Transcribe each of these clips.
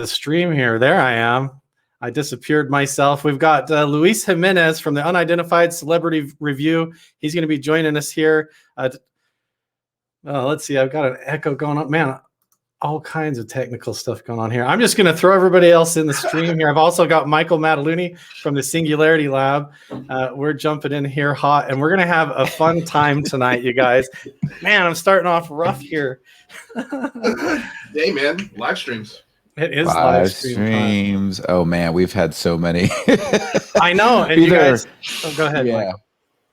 the stream here. There I am. I disappeared myself. We've got Luis Jimenez from the Unidentified Celebrity Review. He's going to be joining us here. Let's see. I've got an echo going on. Man, all kinds of technical stuff going on here. I'm just going to throw everybody else in the stream here. I've also got Michael Mataluni from the Singularity Lab. We're jumping in here hot, and we're going to have a fun time tonight, you guys. Man, I'm starting off rough here. Hey, man, live streams. It is live streams. Oh man, we've had so many. I know. And you guys, go ahead. Yeah. Michael.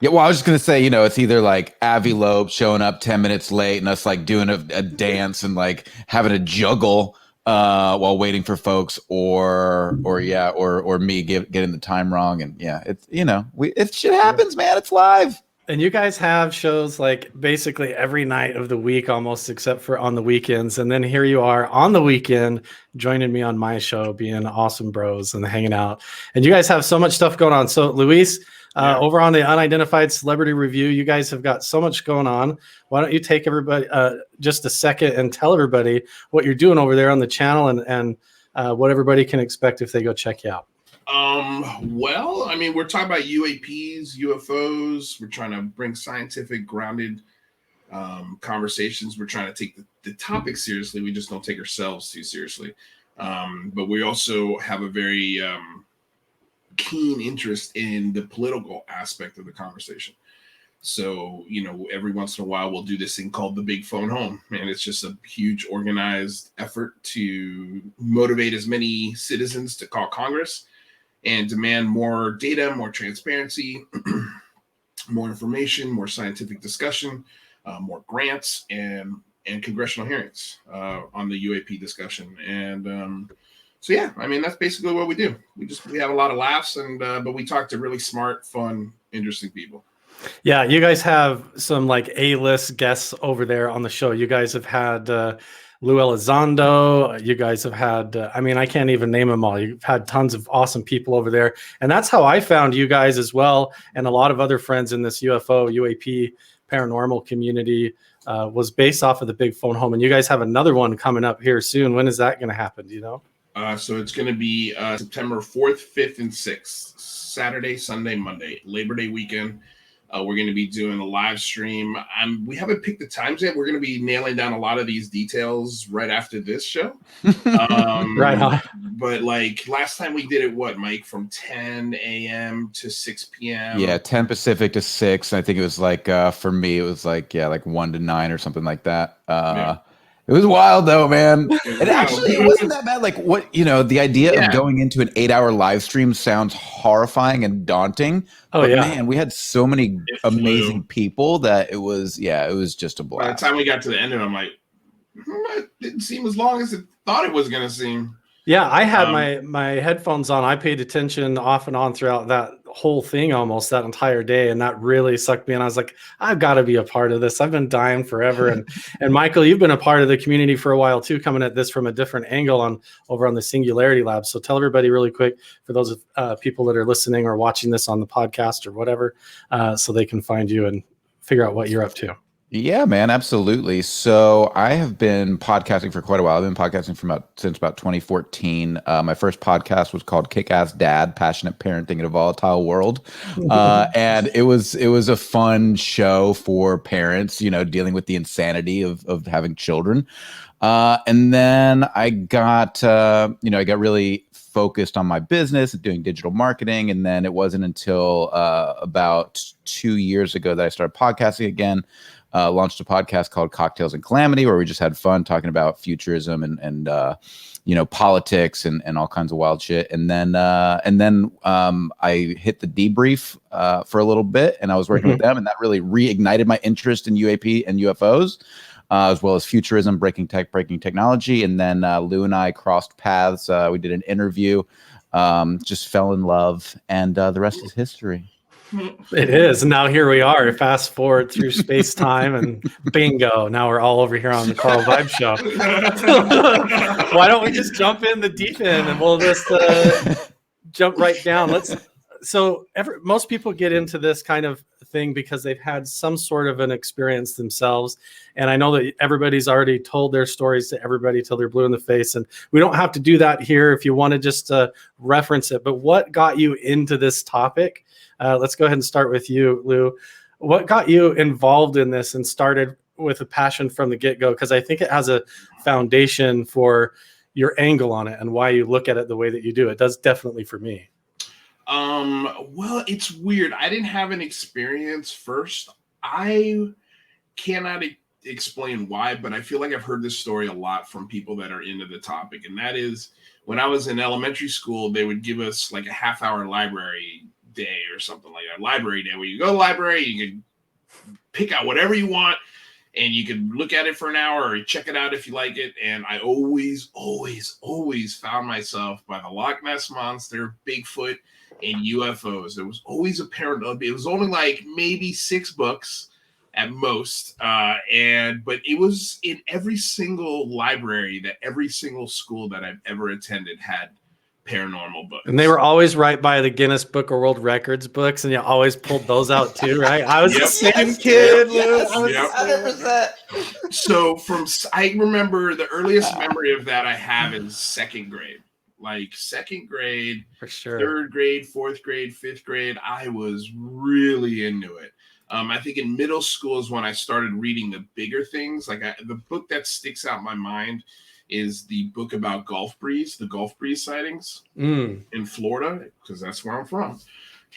Yeah. Well, I was just gonna say, it's either like Avi Loeb showing up 10 minutes late and us like doing a dance and like having a juggle while waiting for folks, or me getting the time wrong. And yeah, it's it shit happens, man. It's live. And you guys have shows like basically every night of the week almost, except for on the weekends. And then here you are on the weekend joining me on my show, being awesome bros and hanging out. And you guys have so much stuff going on. So Luis, over on the Unidentified Celebrity Review, you guys have got so much going on. Why don't you take everybody just a second and tell everybody what you're doing over there on the channel and what everybody can expect if they go check you out. Well, I mean, we're talking about UAPs, UFOs. We're trying to bring scientific, grounded conversations. We're trying to take the topic seriously. We just don't take ourselves too seriously. But we also have a very keen interest in the political aspect of the conversation. So, every once in a while, we'll do this thing called the Big Phone Home. And it's just a huge organized effort to motivate as many citizens to call Congress and demand more data, more transparency, more information, more scientific discussion, more grants, and congressional hearings on the UAP discussion. And so, yeah, I mean, that's basically what we do. We have a lot of laughs, and but we talk to really smart, fun, interesting people. Yeah, you guys have some like A-list guests over there on the show. You guys have had Lou Elizondo. You guys have had, I can't even name them all. You've had tons of awesome people over there. And that's how I found you guys as well. And a lot of other friends in this UFO, UAP, paranormal community was based off of the Big Phone Home. And you guys have another one coming up here soon. When is that going to happen? Do you know? So it's going to be September 4th, 5th, and 6th, Saturday, Sunday, Monday, Labor Day weekend. We're going to be doing a live stream. We haven't picked the times yet. We're going to be nailing down a lot of these details right after this show. Right on. But like last time we did it, what, Mike, from 10 a.m. to 6 p.m.? Yeah, 10 Pacific to 6. I think it was like, for me, it was like 1 to 9 or something like that. Yeah. It was wild though, man. It actually wasn't that bad. Like the idea of going into an 8-hour live stream sounds horrifying and daunting. But man, we had so many amazing people that it was just a blast. By the time we got to the end of it, I'm like, it didn't seem as long as it thought it was gonna seem. Yeah, I had my headphones on. I paid attention off and on throughout that whole thing, almost that entire day, and that really sucked me in. I was like, I've got to be a part of this. I've been dying forever. And Michael, you've been a part of the community for a while too, coming at this from a different angle over on the Singularity Lab. So tell everybody really quick, for those people that are listening or watching this on the podcast or whatever, so they can find you and figure out what you're up to. Yeah, man, absolutely. So I have been podcasting for quite a while. I've been podcasting since about 2014. My first podcast was called Kick-Ass Dad, Passionate Parenting in a Volatile World. And it was a fun show for parents, dealing with the insanity of having children. And then I got really focused on my business and doing digital marketing. And then it wasn't until about 2 years ago that I started podcasting again. Launched a podcast called Cocktails and Calamity, where we just had fun talking about futurism and politics and all kinds of wild shit. And then I hit the Debrief for a little bit, and I was working with them, and that really reignited my interest in UAP and UFOs, as well as futurism, breaking technology. And then Lou and I crossed paths. We did an interview, just fell in love, and the rest is history. It is. Now here we are. Fast forward through space time and bingo. Now we're all over here on the Carl Vibe Show. Why don't we just jump in the deep end and we'll just jump right down. Most people get into this kind of thing because they've had some sort of an experience themselves. And I know that everybody's already told their stories to everybody till they're blue in the face. And we don't have to do that here if you want to just reference it. But what got you into this topic? Let's go ahead and start with you, Lou. What got you involved in this and started with a passion from the get-go? Because I think it has a foundation for your angle on it and why you look at it the way that you do. It does definitely for me. Well, it's weird. I didn't have an experience first. I cannot explain why, but I feel like I've heard this story a lot from people that are into the topic. And that is when I was in elementary school, they would give us like a half-hour library day or something like that. Library day where you go to the library, you can pick out whatever you want and you can look at it for an hour or check it out if you like it. And I always found myself by the Loch Ness Monster, Bigfoot, and UFOs. There was always a parent. It was only like maybe 6 books at most. But it was in every single library that every single school that I've ever attended had paranormal books. And they were always right by the Guinness Book of World Records books, and you always pulled those out too, right? I was the same kid. Yes, 100%. So I remember the earliest memory of that I have is second grade. Like second grade, for sure. Third grade, fourth grade, fifth grade, I was really into it. I think in middle school is when I started reading the bigger things. Like the book that sticks out in my mind is the book about the Gulf Breeze sightings in Florida, because that's where I'm from.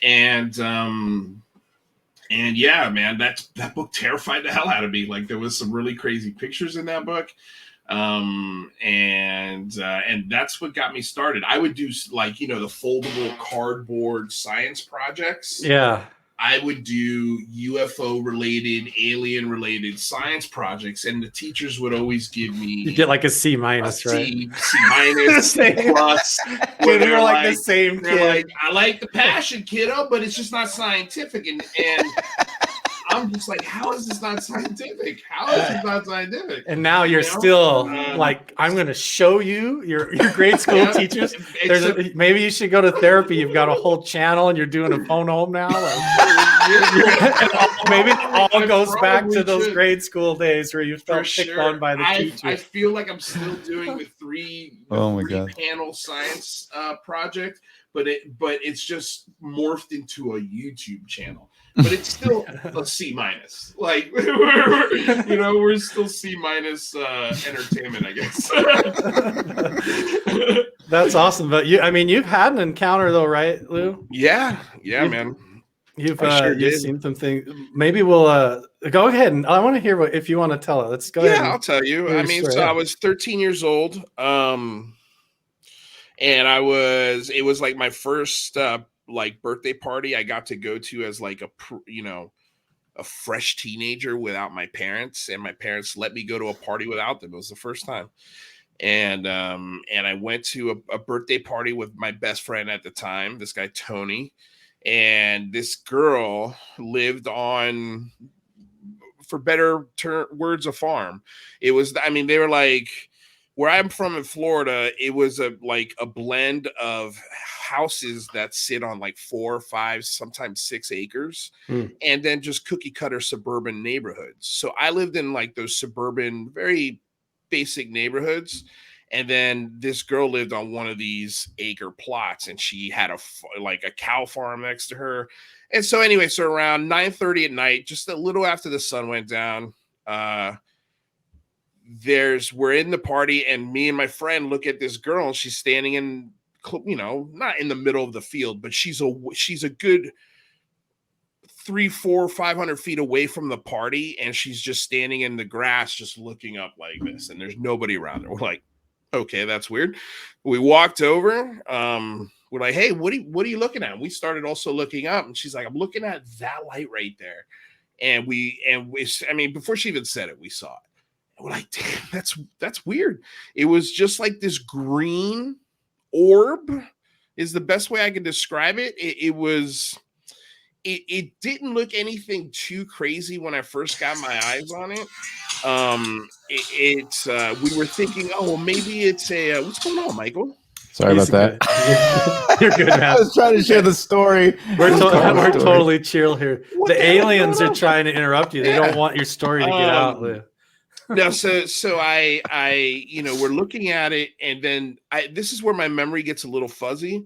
And yeah, man, that book terrified the hell out of me. Like there was some really crazy pictures in that book. And that's what got me started. I would do like, the foldable cardboard science projects. Yeah. I would do UFO related, alien related science projects, and the teachers would always give me. You get like a C minus, right? C minus, C plus. Dude, you're like the same kid. Like, I like the passion, kiddo, but it's just not scientific. And I'm just like, how is this not scientific? How is this not scientific? And now you're still like, I'm going to show you your grade school teachers. Maybe you should go to therapy. You've got a whole channel and you're doing a phone home now. Maybe it all goes back to those grade school days where you felt picked on by the teachers. I feel like I'm still doing the three panel science project, but it's just morphed into a YouTube channel. But it's still a C minus. Like we're still C minus entertainment, I guess. That's awesome. But you've had an encounter though, right, Lou? Yeah, man. You've seen some things. Maybe we'll go ahead and I want to hear if you want to tell it. Let's go ahead. Yeah, I'll tell you. I was 13 years old. And it was like my first like birthday party I got to go to as like a fresh teenager without my parents, and my parents let me go to a party without them. It was the first time. And I went to a birthday party with my best friend at the time, this guy Tony, and this girl lived on, for better words, a farm. It was, they were like, where I'm from in Florida, it was a blend of houses that sit on like 4, 5, sometimes 6 acres, and then just cookie cutter suburban neighborhoods. So I lived in like those suburban, very basic neighborhoods. And then this girl lived on one of these acre plots, and she had a cow farm next to her. And so anyway, so around 9:30 at night, just a little after the sun went down, we're in the party, and me and my friend look at this girl, and she's standing in, not in the middle of the field, but she's a good 300, 400, 500 feet away from the party, and she's just standing in the grass, just looking up like this, and there's nobody around her. We're like, okay, that's weird. We walked over. We're like, hey, what are you looking at? And we started also looking up, and she's like, I'm looking at that light right there. And before she even said it, we saw it. And we're like, damn, that's weird. It was just like this green orb is the best way I can describe it. It didn't look anything too crazy when I first got my eyes on it. We were thinking, oh, well, maybe it's what's going on, Michael? Sorry He's about that. good. You're good, man. I was trying to share the story. We're Story. totally chill here. What The the hell is aliens going are on? trying to interrupt you. They don't want your story to get out. No, so I we're looking at it, and then this is where my memory gets a little fuzzy.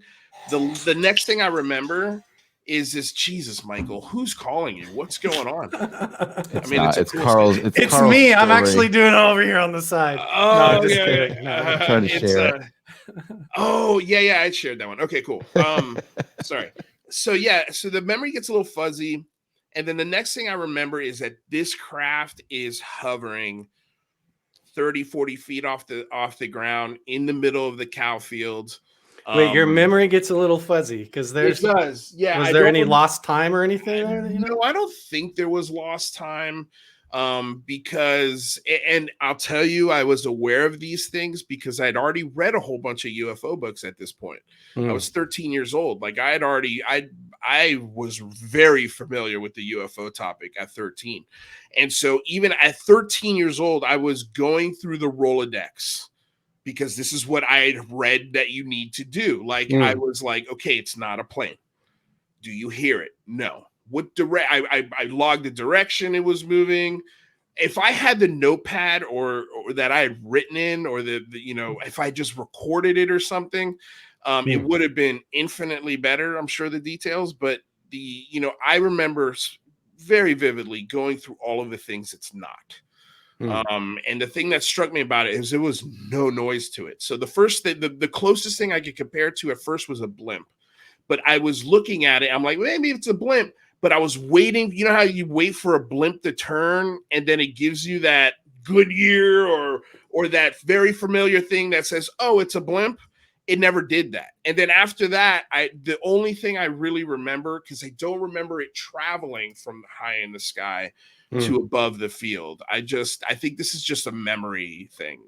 The next thing I remember is this. Jesus, Michael, who's calling you? What's going on? It's I mean, not. it's a It's cool Carl's. story. It's It's Carl's me. I'm story. actually doing it over here on the side. No, I'm just kidding. No. I'm trying to share it. Oh yeah, I shared that one. Okay, cool. Sorry. So the memory gets a little fuzzy, and then the next thing I remember is that this craft is hovering 30, 40 feet off the ground in the middle of the cow field. Wait, your memory gets a little fuzzy because It does. Yeah. Was there any lost time or anything there? That you know? No, I don't think there was lost time. Because, and I'll tell you, I was aware of these things because I'd already read a whole bunch of UFO books at this point. I was 13 years old. Like I was very familiar with the UFO topic at 13. And so even at 13 years old, I was going through the Rolodex because this is what I had read that you need to do. Like I was like, okay, it's not a plane. Do you hear it? No. What I logged the direction it was moving. If I had the notepad or that I had written in, or the if I just recorded it or something, it would have been infinitely better. I'm sure the details, but I remember very vividly going through all of the things it's not. And the thing that struck me about it is there was no noise to it. So the first thing, the closest thing I could compare to at first was a blimp. But I was looking at it. I'm like, maybe it's a blimp. But I was waiting. You know how you wait for a blimp to turn, and then it gives you that Goodyear or that very familiar thing that says, "Oh, it's a blimp." It never did that. And then after that, the only thing I really remember, because I don't remember it traveling from high in the sky to above the field. I think this is just a memory thing,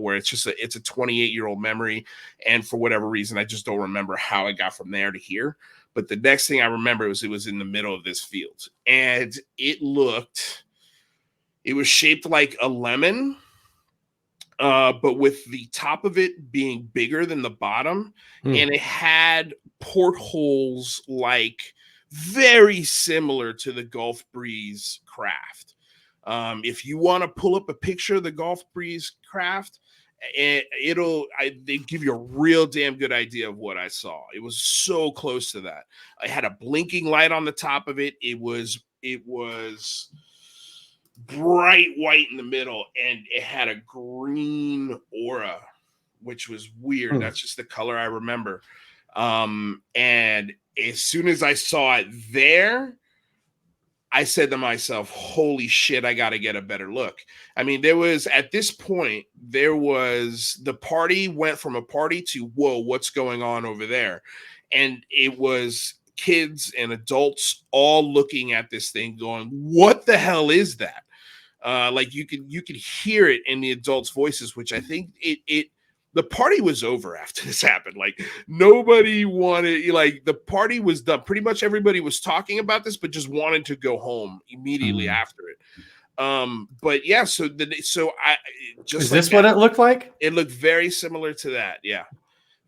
where it's a 28-year-old memory. And for whatever reason, I just don't remember how it got from there to here. But the next thing I remember was it was in the middle of this field, and it was shaped like a lemon, but with the top of it being bigger than the bottom. And it had portholes like very similar to the Gulf Breeze craft. If you want to pull up a picture of the Gulf Breeze craft, they give you a real damn good idea of what I saw. It was so close to that. I had a blinking light on the top of it. It was bright white in the middle, and it had a green aura, which was weird. That's just the color I remember. And as soon as I saw it there, I said to myself, holy shit, I got to get a better look. I mean, at this point, the party went from a party to, whoa, what's going on over there? And it was kids and adults all looking at this thing going, what the hell is that? Like you could hear it in the adults' voices, which I think the party was over after this happened. Like nobody wanted, like the party was done. Pretty much everybody was talking about this, but just wanted to go home immediately after it. But yeah, so I just is this what it looked like? It looked very similar to that. Yeah,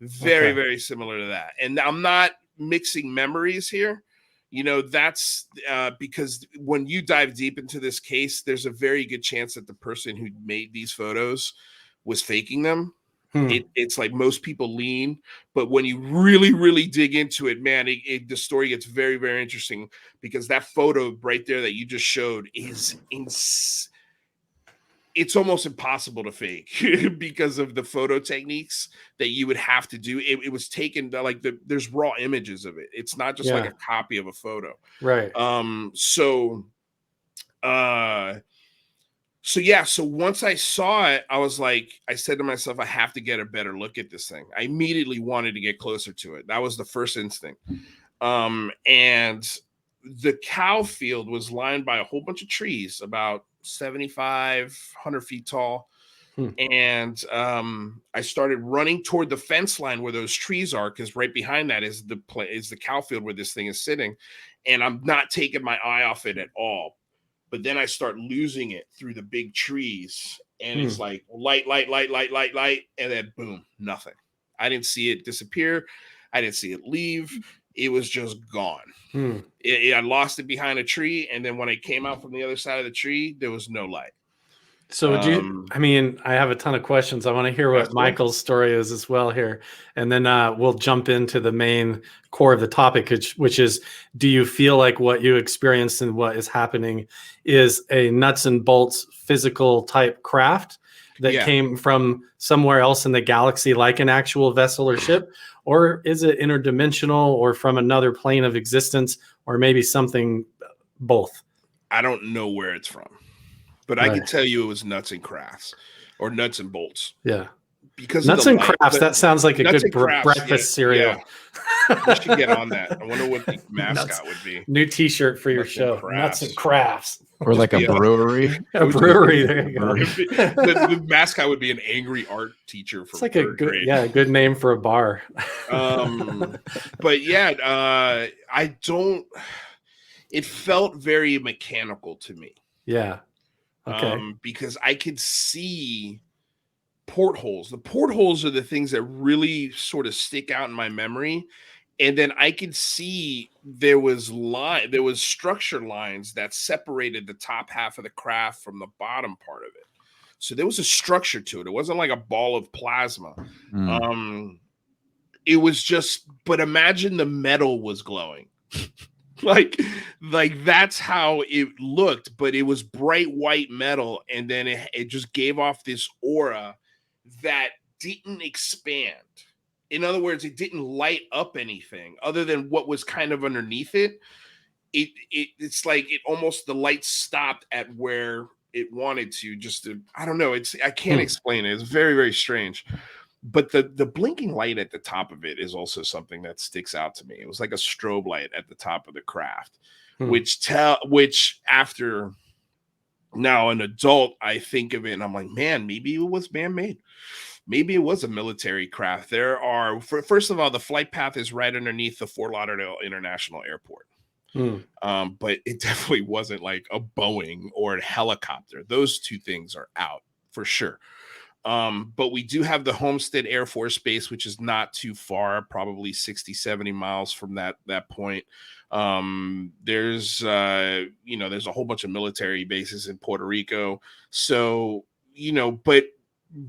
very, very similar to that. And I'm not mixing memories here. That's because when you dive deep into this case, there's a very good chance that the person who made these photos was faking them. It's like most people lean, but when you really, really dig into it, man, the story gets very, very interesting because that photo right there that you just showed is it's almost impossible to fake because of the photo techniques that you would have to do. It was taken like there's raw images of it. It's not just like a copy of a photo. Right. So once I saw it, I said to myself, I have to get a better look at this thing. I immediately wanted to get closer to it. That was the first instinct. And the cow field was lined by a whole bunch of trees, about 75, 100 feet tall. And I started running toward the fence line where those trees are, because right behind that is the cow field where this thing is sitting. And I'm not taking my eye off it at all. But then I start losing it through the big trees, and it's like light, and then boom, nothing. I didn't see it disappear. I didn't see it leave. It was just gone. I lost it behind a tree, and then when I came out from the other side of the tree, there was no light. So would you, I mean, I have a ton of questions. I want to hear what Michael's story is as well here. And then we'll jump into the main core of the topic, which is, do you feel like what you experienced and what is happening is a nuts and bolts physical type craft that came from somewhere else in the galaxy, like an actual vessel or ship? Or is it interdimensional or from another plane of existence, or maybe something both? I don't know where it's from. But I can tell you it was nuts and crafts or nuts and bolts. Yeah. Because nuts and crafts, that sounds like a good breakfast cereal. Yeah. We should get on that. I wonder what the mascot would be. New t-shirt for your show. Nuts and crafts. Or like a brewery. A brewery. There you go. The mascot would be an angry art teacher. It's like a good name for a bar. But yeah, I don't. It felt very mechanical to me. Yeah. Okay. Because I could see portholes. The portholes are the things that really sort of stick out in my memory. And then I could see there was structure lines that separated the top half of the craft from the bottom part of it. So there was a structure to it. It wasn't like a ball of plasma. It was just, but imagine the metal was glowing. like that's how it looked, but it was bright white metal, and then it just gave off this aura that didn't expand. In other words, it didn't light up anything other than what was kind of underneath it. It's like it almost, the light stopped at where it wanted to, I don't know, I can't explain it. It's very, very strange. But the blinking light at the top of it is also something that sticks out to me. It was like a strobe light at the top of the craft, which after now an adult, I think of it and I'm like, man, maybe it was man-made. Maybe it was a military craft. There are, first of all, the flight path is right underneath the Fort Lauderdale International Airport. But it definitely wasn't like a Boeing or a helicopter. Those two things are out for sure. But we do have the Homestead Air Force Base, which is not too far, probably 60, 70 miles from that point. There's a whole bunch of military bases in Puerto Rico. So,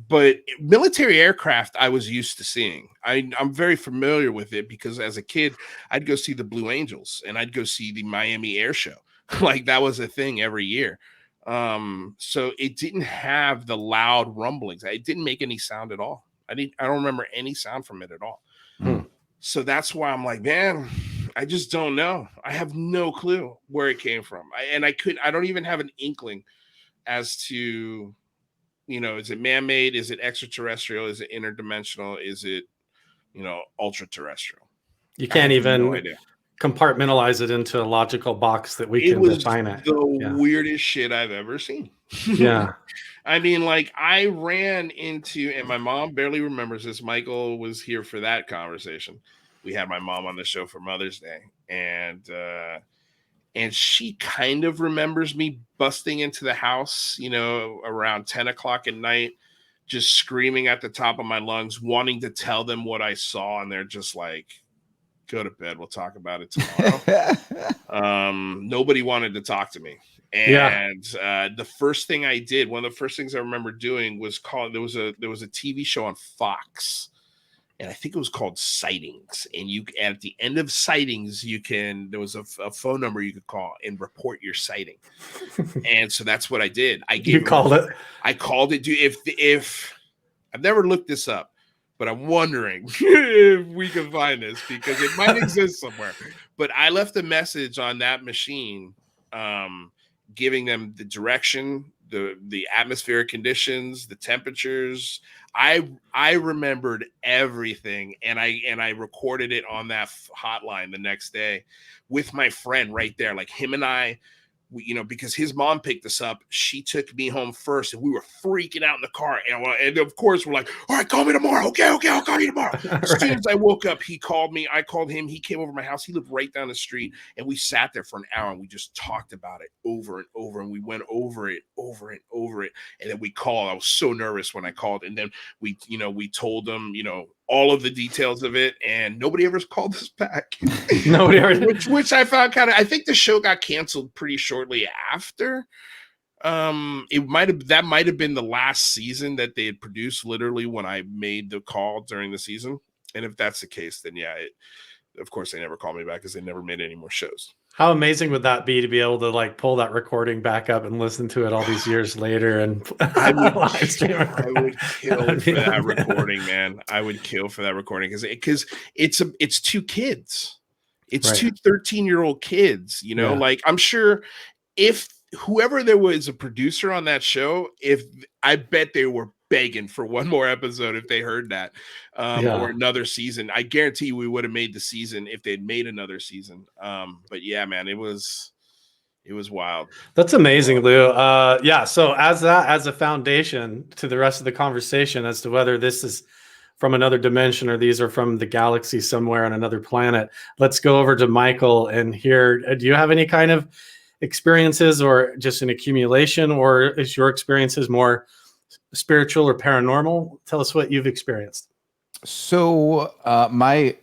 but military aircraft I was used to seeing. I'm very familiar with it because as a kid, I'd go see the Blue Angels and I'd go see the Miami Air Show. Like that was a thing every year. So it didn't have the loud rumblings. It didn't make any sound at all. I don't remember any sound from it at all. So that's why I'm like, man, I just don't know. I have no clue where it came from. I don't even have an inkling as to, is it man-made? Is it extraterrestrial? Is it interdimensional? Is it, ultra terrestrial? You can't even compartmentalize it into a logical box that we can define it. The weirdest shit I've ever seen. Yeah. I mean, like I ran into, and my mom barely remembers this. Michael was here for that conversation. We had my mom on the show for Mother's Day, and she kind of remembers me busting into the house, around 10 o'clock at night, just screaming at the top of my lungs, wanting to tell them what I saw. And they're just like, go to bed. We'll talk about it tomorrow. Nobody wanted to talk to me. And the first thing I did, one of the first things I remember doing was there was a TV show on Fox, and I think it was called Sightings. And at the end of Sightings, there was a phone number you could call and report your sighting. And so that's what I did. I called it. Dude, if I've never looked this up, but I'm wondering if we can find this because it might exist somewhere. But I left a message on that machine, giving them the direction, the atmospheric conditions, the temperatures. I remembered everything, and I recorded it on that hotline the next day with my friend right there, like him and I. Because his mom picked us up, she took me home first, and we were freaking out in the car. And of course, we're like, all right, call me tomorrow. Okay, I'll call you tomorrow. As soon as I woke up, he called me. I called him. He came over to my house. He lived right down the street. And we sat there for an hour, and we just talked about it over and over. And we went over it, over and over it. And then we called. I was so nervous when I called. And then we told them, all of the details of it, and nobody ever called us back. Nobody ever. which I found I think the show got canceled pretty shortly after. That might have been the last season that they had produced, literally when I made the call during the season. And if that's the case, then yeah, of course they never called me back because they never made any more shows. How amazing would that be to be able to like pull that recording back up and listen to it all these years later and I would kill for that amazing. recording, man. I would kill for that recording because it's two kids. It's Right. two 13-year-old kids, you know, Yeah. like I'm sure if whoever there was a producer on that show, I bet they were begging for one more episode if they heard that, or another season. I guarantee we would have made the season if they'd made another season. But yeah, man, it was wild. That's amazing, Lou. Yeah. So as a foundation to the rest of the conversation as to whether this is from another dimension or these are from the galaxy somewhere on another planet, let's go over to Michael and hear. Do you have any kind of experiences or just an accumulation, or is your experiences more spiritual or paranormal? Tell us what you've experienced. So my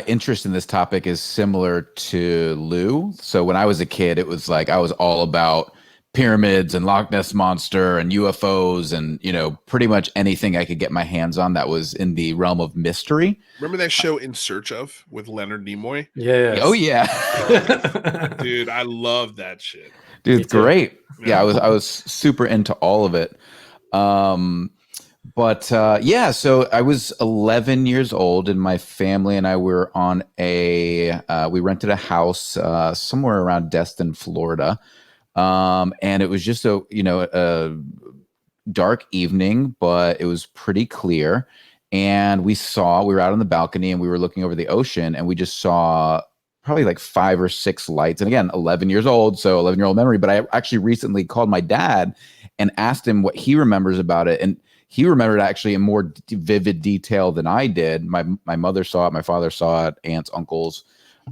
interest in this topic is similar to Lou. So when I was a kid, it was like I was all about pyramids and Loch Ness Monster and UFOs and, pretty much anything I could get my hands on that was in the realm of mystery. Remember that show In Search Of with Leonard Nimoy? Yeah. Oh yeah. Dude, I love that shit. Dude, it's great. Yeah, I was super into all of it. So I was 11 years old and my family and I were on we rented a house somewhere around Destin, Florida. And it was just a dark evening, but it was pretty clear. And we were out on the balcony and we were looking over the ocean and we just saw probably like 5 or 6 lights. And again, 11 years old, so 11-year-old memory. But I actually recently called my dad and asked him what he remembers about it. And he remembered actually in more vivid detail than I did. My mother saw it, my father saw it, aunts, uncles,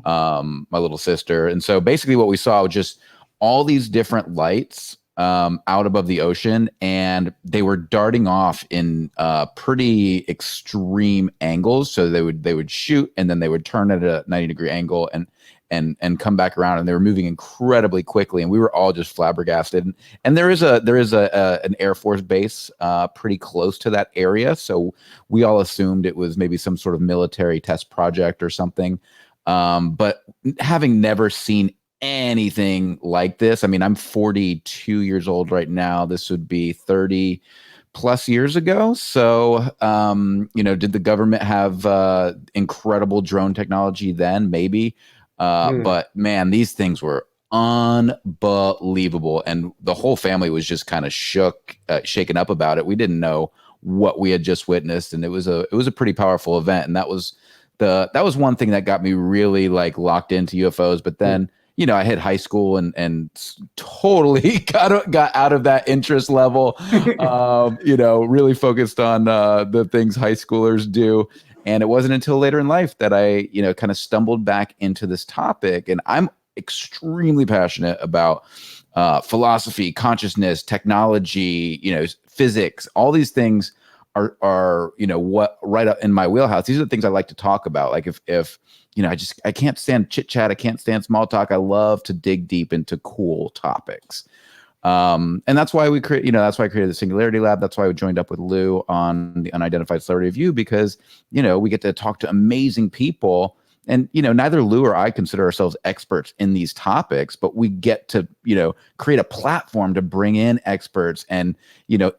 my little sister. And so basically what we saw was just all these different lights out above the ocean, and they were darting off in pretty extreme angles. So they would shoot and then they would turn at a 90-degree angle and come back around, and they were moving incredibly quickly, and we were all just flabbergasted. And there is an Air Force base pretty close to that area, so we all assumed it was maybe some sort of military test project or something. But having never seen anything like this, I mean, I'm 42 years old right now. This would be 30 plus years ago. So, did the government have incredible drone technology then? Maybe. But man, these things were unbelievable. And the whole family was just kind of shaken up about it. We didn't know what we had just witnessed. And it was a pretty powerful event. And that was one thing that got me really like locked into UFOs. But then, I hit high school and totally got out of that interest level, really focused on the things high schoolers do. And it wasn't until later in life that I, kind of stumbled back into this topic. And I'm extremely passionate about philosophy, consciousness, technology, physics. All these things are what right up in my wheelhouse. These are the things I like to talk about. Like if I can't stand chit chat. I can't stand small talk. I love to dig deep into cool topics. And that's why that's why I created the Singularity Lab. That's why we joined up with Lou on the Unidentified Celebrity Review, because, we get to talk to amazing people. And, neither Lou or I consider ourselves experts in these topics, but we get to, create a platform to bring in experts and,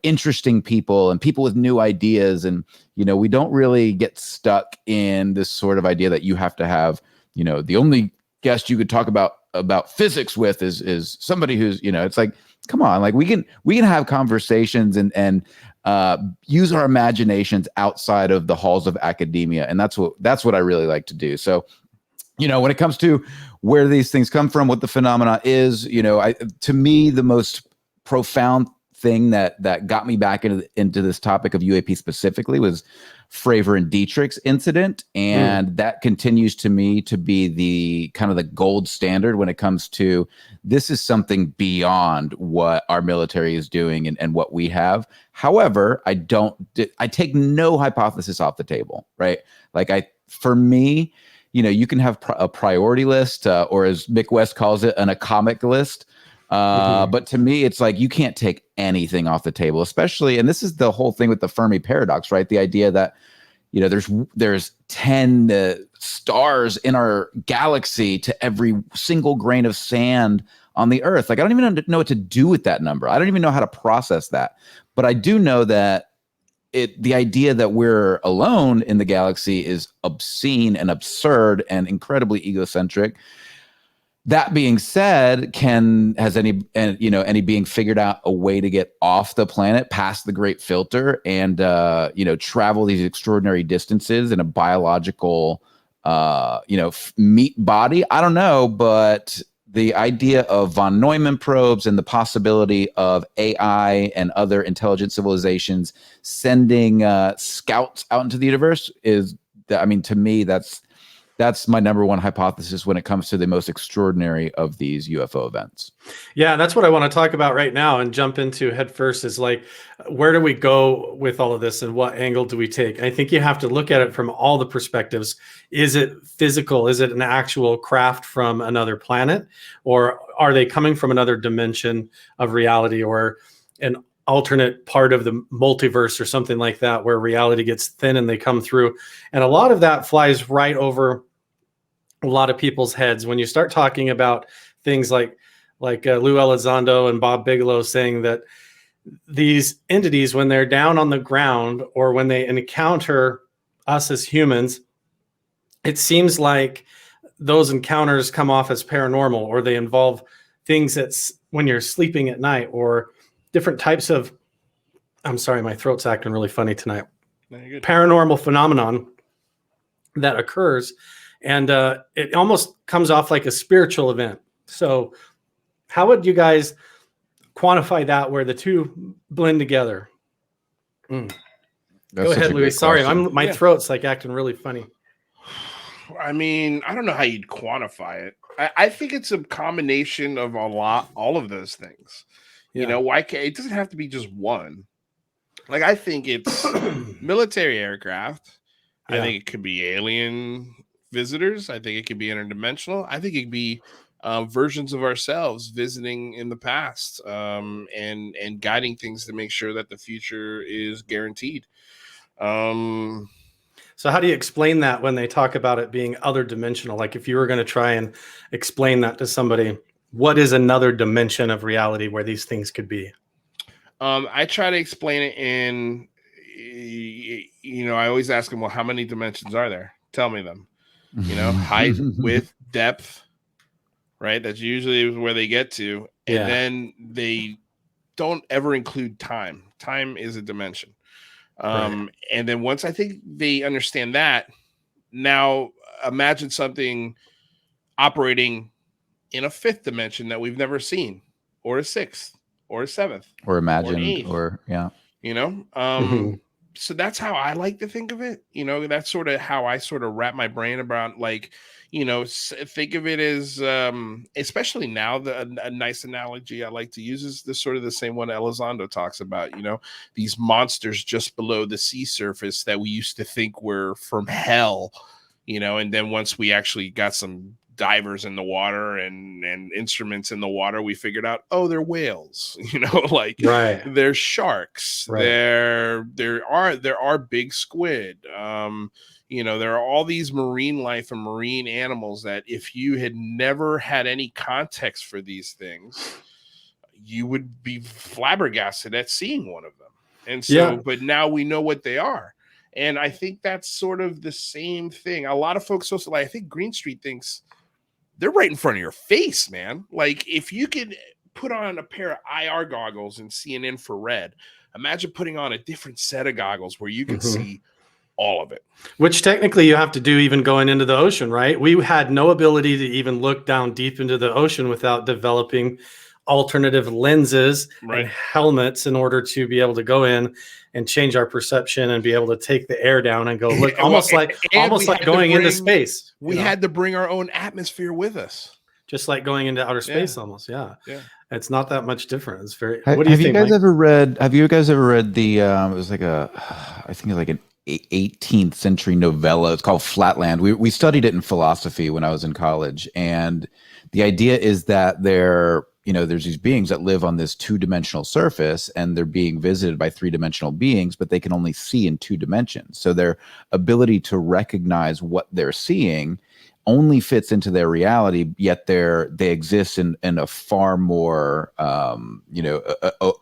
interesting people and people with new ideas. And, we don't really get stuck in this sort of idea that you have to have, the only guest you could talk about physics with is somebody who's, it's like, come on, like we can have conversations and use our imaginations outside of the halls of academia. And that's what I really like to do. So, when it comes to where these things come from, what the phenomena is, to me, the most profound thing that got me back into this topic of UAP specifically was Fravor and Dietrich's incident, and that continues to me to be the kind of the gold standard when it comes to this is something beyond what our military is doing and what we have. However, I take no hypothesis off the table, right? Like for me, you can have a priority list, or as Mick West calls it, an atomic list. But to me, it's like you can't take anything off the table, especially, and this is the whole thing with the Fermi paradox, right? The idea that, there's 10 stars in our galaxy to every single grain of sand on the Earth. Like, I don't even know what to do with that number. I don't even know how to process that. But I do know that the idea that we're alone in the galaxy is obscene and absurd and incredibly egocentric. That being said, has any being figured out a way to get off the planet past the great filter and travel these extraordinary distances in a biological meat body? I don't know, but the idea of von Neumann probes and the possibility of AI and other intelligent civilizations sending scouts out into the universe to me, that's my number one hypothesis when it comes to the most extraordinary of these UFO events. Yeah, that's what I want to talk about right now and jump into head first is like, where do we go with all of this and what angle do we take? I think you have to look at it from all the perspectives. Is it physical? Is it an actual craft from another planet? Or are they coming from another dimension of reality or an alternate part of the multiverse or something like that, where reality gets thin and they come through? And a lot of that flies right over a lot of people's heads when you start talking about things like Lou Elizondo and Bob Bigelow saying that these entities, when they're down on the ground or when they encounter us as humans, it seems like those encounters come off as paranormal, or they involve things that's when you're sleeping at night, or different types of, I'm sorry, my throat's acting really funny tonight. Paranormal phenomenon that occurs, and it almost comes off like a spiritual event. So how would you guys quantify that where the two blend together? Go ahead, Luis. Sorry, my throat's like acting really funny. I mean, I don't know how you'd quantify it. I think it's a combination of all of those things. Yeah. Why can't it doesn't have to be just one. Like, I think it's military aircraft. Yeah. I think it could be alien visitors. I think it could be interdimensional. I think it could be versions of ourselves visiting in the past, and guiding things to make sure that the future is guaranteed. So how do you explain that when they talk about it being other dimensional? Like, if you were going to try and explain that to somebody, what is another dimension of reality where these things could be? I try to explain it in, I always ask them, well, how many dimensions are there? Tell me them. Height, width, depth, right? That's usually where they get to. And then they don't ever include time. Time is a dimension. And then once I think they understand that, now imagine something operating in a fifth dimension that we've never seen, or a sixth, or a seventh, or imagined, or an eighth, or so that's how I like to think of it. That's sort of how I sort of wrap my brain about, like, think of it as, especially now, a nice analogy I like to use is the same one Elizondo talks about, these monsters just below the sea surface that we used to think were from hell, and then once we actually got some divers in the water and instruments in the water, we figured out, oh, they're whales, they're sharks, there are big squid, there are all these marine life and marine animals that if you had never had any context for these things, you would be flabbergasted at seeing one of them. And so, but now we know what they are. And I think that's sort of the same thing. A lot of folks also, I think Greenstreet thinks they're right in front of your face, man. Like, if you could put on a pair of IR goggles and see an infrared, imagine putting on a different set of goggles where you could see all of it. Which technically you have to do even going into the ocean, right? We had no ability to even look down deep into the ocean without developing alternative lenses Right. and helmets in order to be able to go in and change our perception and be able to take the air down and go look almost Well, like and almost we like had to going into bring- space. We had to bring our own atmosphere with us. just like going into outer space Yeah. almost. Yeah. Yeah. It's not that much different. It's very, Have, what do you have think, you guys Mike? ever read? Have you guys ever read the? It was like I think it's like an 18th century novella. It's called Flatland. We studied it in philosophy when I was in college, and the idea is that there's these beings that live on this 2-dimensional surface, and they're being visited by 3-dimensional beings, but they can only see in 2 dimensions. So their ability to recognize what they're seeing only fits into their reality, yet they exist in a far more a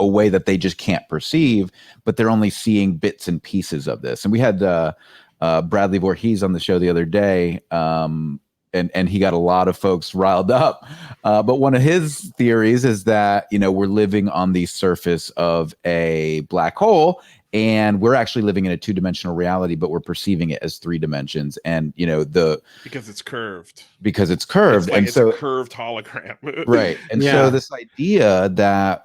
way that they just can't perceive, but they're only seeing bits and pieces of this. And we had Bradley Voorhees on the show the other day, and he got a lot of folks riled up. But one of his theories is that we're living on the surface of a black hole, and we're actually living in a 2-dimensional reality, but we're perceiving it as 3 dimensions. And Because it's curved. And It's so a curved hologram. right. And so this idea that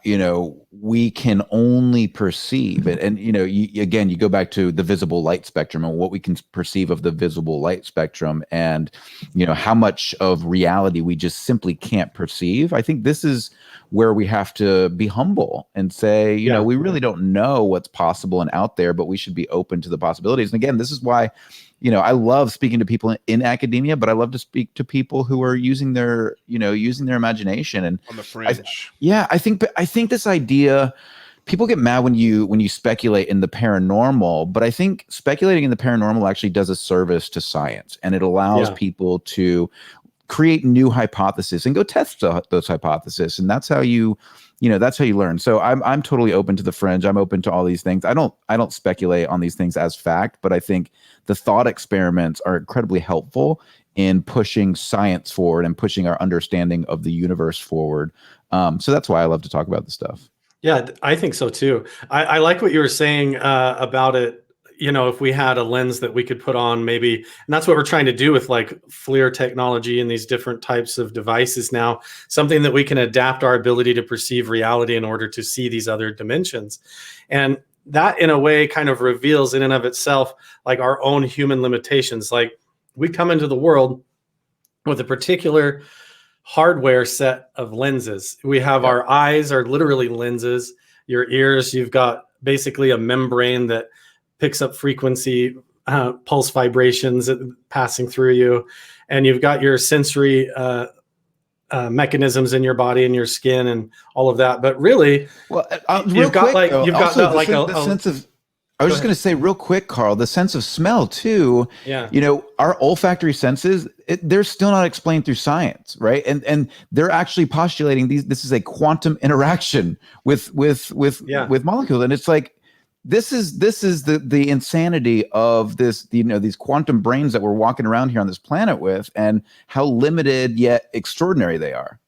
we can only perceive it, and you go back to the visible light spectrum and what we can perceive of the visible light spectrum, and how much of reality we just simply can't perceive. I think this is where we have to be humble and say, we really don't know what's possible and out there, but we should be open to the possibilities. And again, this is why I love speaking to people in academia, but I love to speak to people who are using their imagination and on the fringe. I think this idea, people get mad when you speculate in the paranormal, but I think speculating in the paranormal actually does a service to science, and it allows people to create new hypotheses and go test those hypotheses, and that's how you learn. So I'm totally open to the fringe. I'm open to all these things. I don't speculate on these things as fact, but I think the thought experiments are incredibly helpful in pushing science forward and pushing our understanding of the universe forward. So that's why I love to talk about this stuff. Yeah, I think so too. I like what you were saying about it. If we had a lens that we could put on, maybe, and that's what we're trying to do with like FLIR technology and these different types of devices now, something that we can adapt our ability to perceive reality in order to see these other dimensions. And that in a way kind of reveals in and of itself, like our own human limitations. Like we come into the world with a particular hardware set of lenses. We have our eyes are literally lenses, your ears, you've got basically a membrane that picks up frequency, pulse vibrations passing through you. And you've got your sensory mechanisms in your body and your skin and all of that. But really, you've got the sense of, I was just going to say real quick, Carl, the sense of smell too. Yeah. Our olfactory senses, they're still not explained through science, right? And they're actually postulating this is a quantum interaction with molecules. And it's like, this is the insanity of this, these quantum brains that we're walking around here on this planet with, and how limited yet extraordinary they are.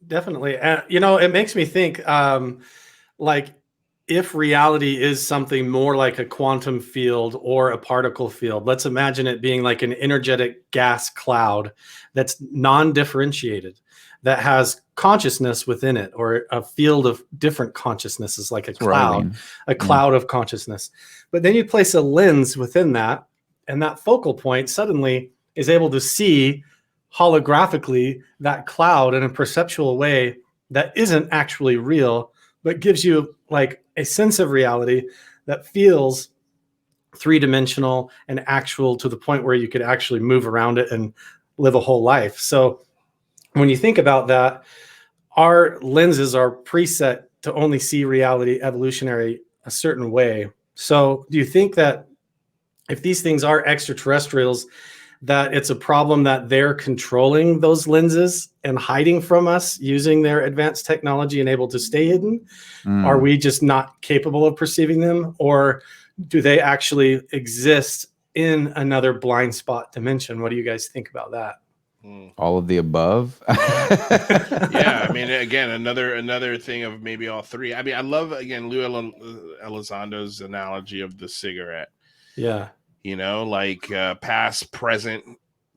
Definitely. It makes me think, like, if reality is something more like a quantum field or a particle field, let's imagine it being like an energetic gas cloud that's non-differentiated, that has consciousness within it, or a field of different consciousnesses, like a cloud of consciousness. But then you place a lens within that, and that focal point suddenly is able to see holographically that cloud in a perceptual way that isn't actually real, but gives you like a sense of reality that feels 3-dimensional and actual, to the point where you could actually move around it and live a whole life. So when you think about that, our lenses are preset to only see reality evolutionary a certain way. So do you think that if these things are extraterrestrials, that it's a problem that they're controlling those lenses and hiding from us using their advanced technology and able to stay hidden? Are we just not capable of perceiving them? Or do they actually exist in another blind spot dimension? What do you guys think about that? All of the above. Yeah, I mean, again, another thing of maybe all three. I mean, I love, again, Lou Elizondo's analogy of the cigarette. Yeah. Like past, present,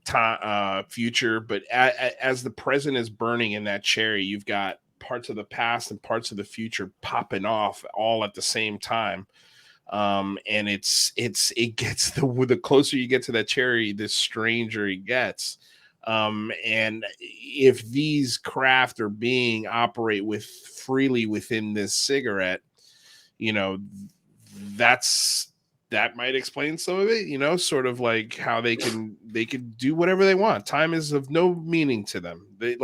time, future. But as the present is burning in that cherry, you've got parts of the past and parts of the future popping off all at the same time. And it gets the closer you get to that cherry, the stranger it gets. And if these craft or being operate freely within this cigarette, that might explain some of it, sort of like how they can do whatever they want. Time is of no meaning to them. They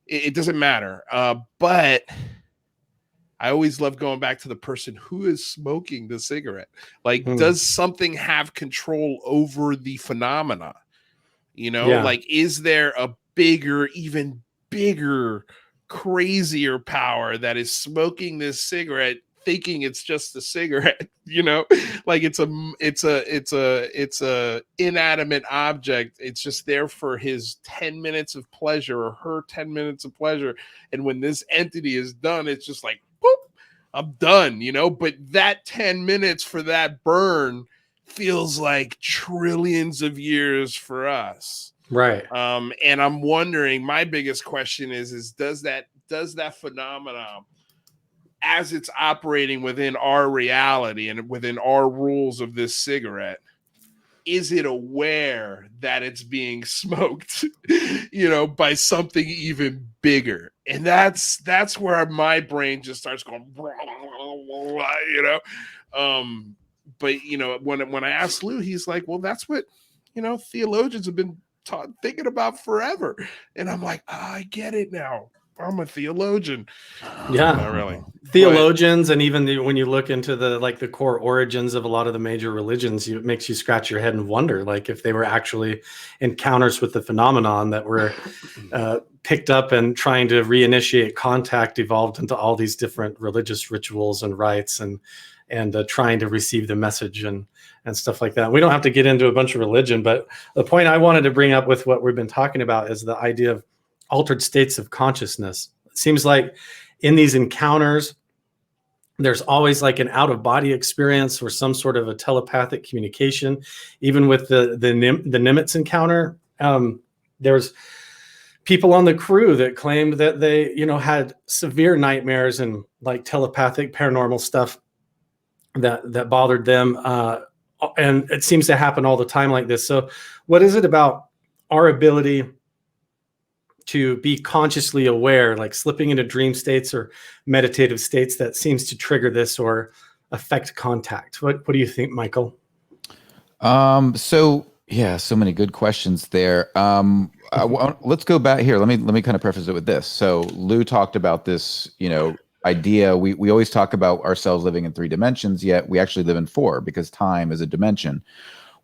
it doesn't matter. But I always love going back to the person who is smoking the cigarette. Like, does something have control over the phenomena? Like, is there a even bigger, crazier power that is smoking this cigarette, thinking it's just a cigarette? Like it's a inanimate object. It's just there for his 10 minutes of pleasure or her 10 minutes of pleasure. And when this entity is done, it's just like, boop, I'm done, but that 10 minutes for that burn feels like trillions of years for us. Right. And I'm wondering, my biggest question is does that phenomenon, as it's operating within our reality and within our rules of this cigarette, is it aware that it's being smoked, by something even bigger? And that's where my brain just starts going, but when I asked Lou, he's like, well, that's what, theologians have been thinking about forever. And I'm like, I get it now. I'm a theologian. Yeah, not really. Theologians, and even when you look into the core origins of a lot of the major religions, it makes you scratch your head and wonder, like, if they were actually encounters with the phenomenon that were picked up and trying to reinitiate contact, evolved into all these different religious rituals and rites and trying to receive the message and stuff like that. We don't have to get into a bunch of religion, but the point I wanted to bring up with what we've been talking about is the idea of altered states of consciousness. It seems like in these encounters, there's always like an out-of-body experience or some sort of a telepathic communication. Even with the Nimitz encounter, there's people on the crew that claimed that they, had severe nightmares and like telepathic paranormal stuff that bothered them. And it seems to happen all the time like this. So what is it about our ability to be consciously aware, like slipping into dream states or meditative states, that seems to trigger this or affect contact? What do you think, Michael? So many good questions there. Let's go back here. Let me kind of preface it with this. So Lou talked about this, idea. We always talk about ourselves living in 3 dimensions, yet we actually live in 4 because time is a dimension.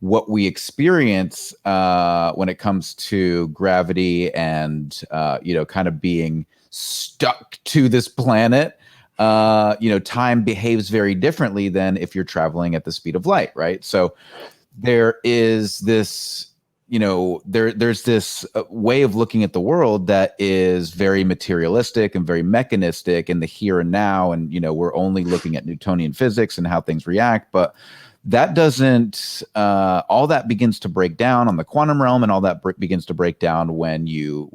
What we experience when it comes to gravity and kind of being stuck to this planet, time behaves very differently than if you're traveling at the speed of light, right? So there is this, there's this way of looking at the world that is very materialistic and very mechanistic in the here and now, and we're only looking at Newtonian physics and how things react, but that doesn't, all that begins to break down on the quantum realm, and all that begins to break down when you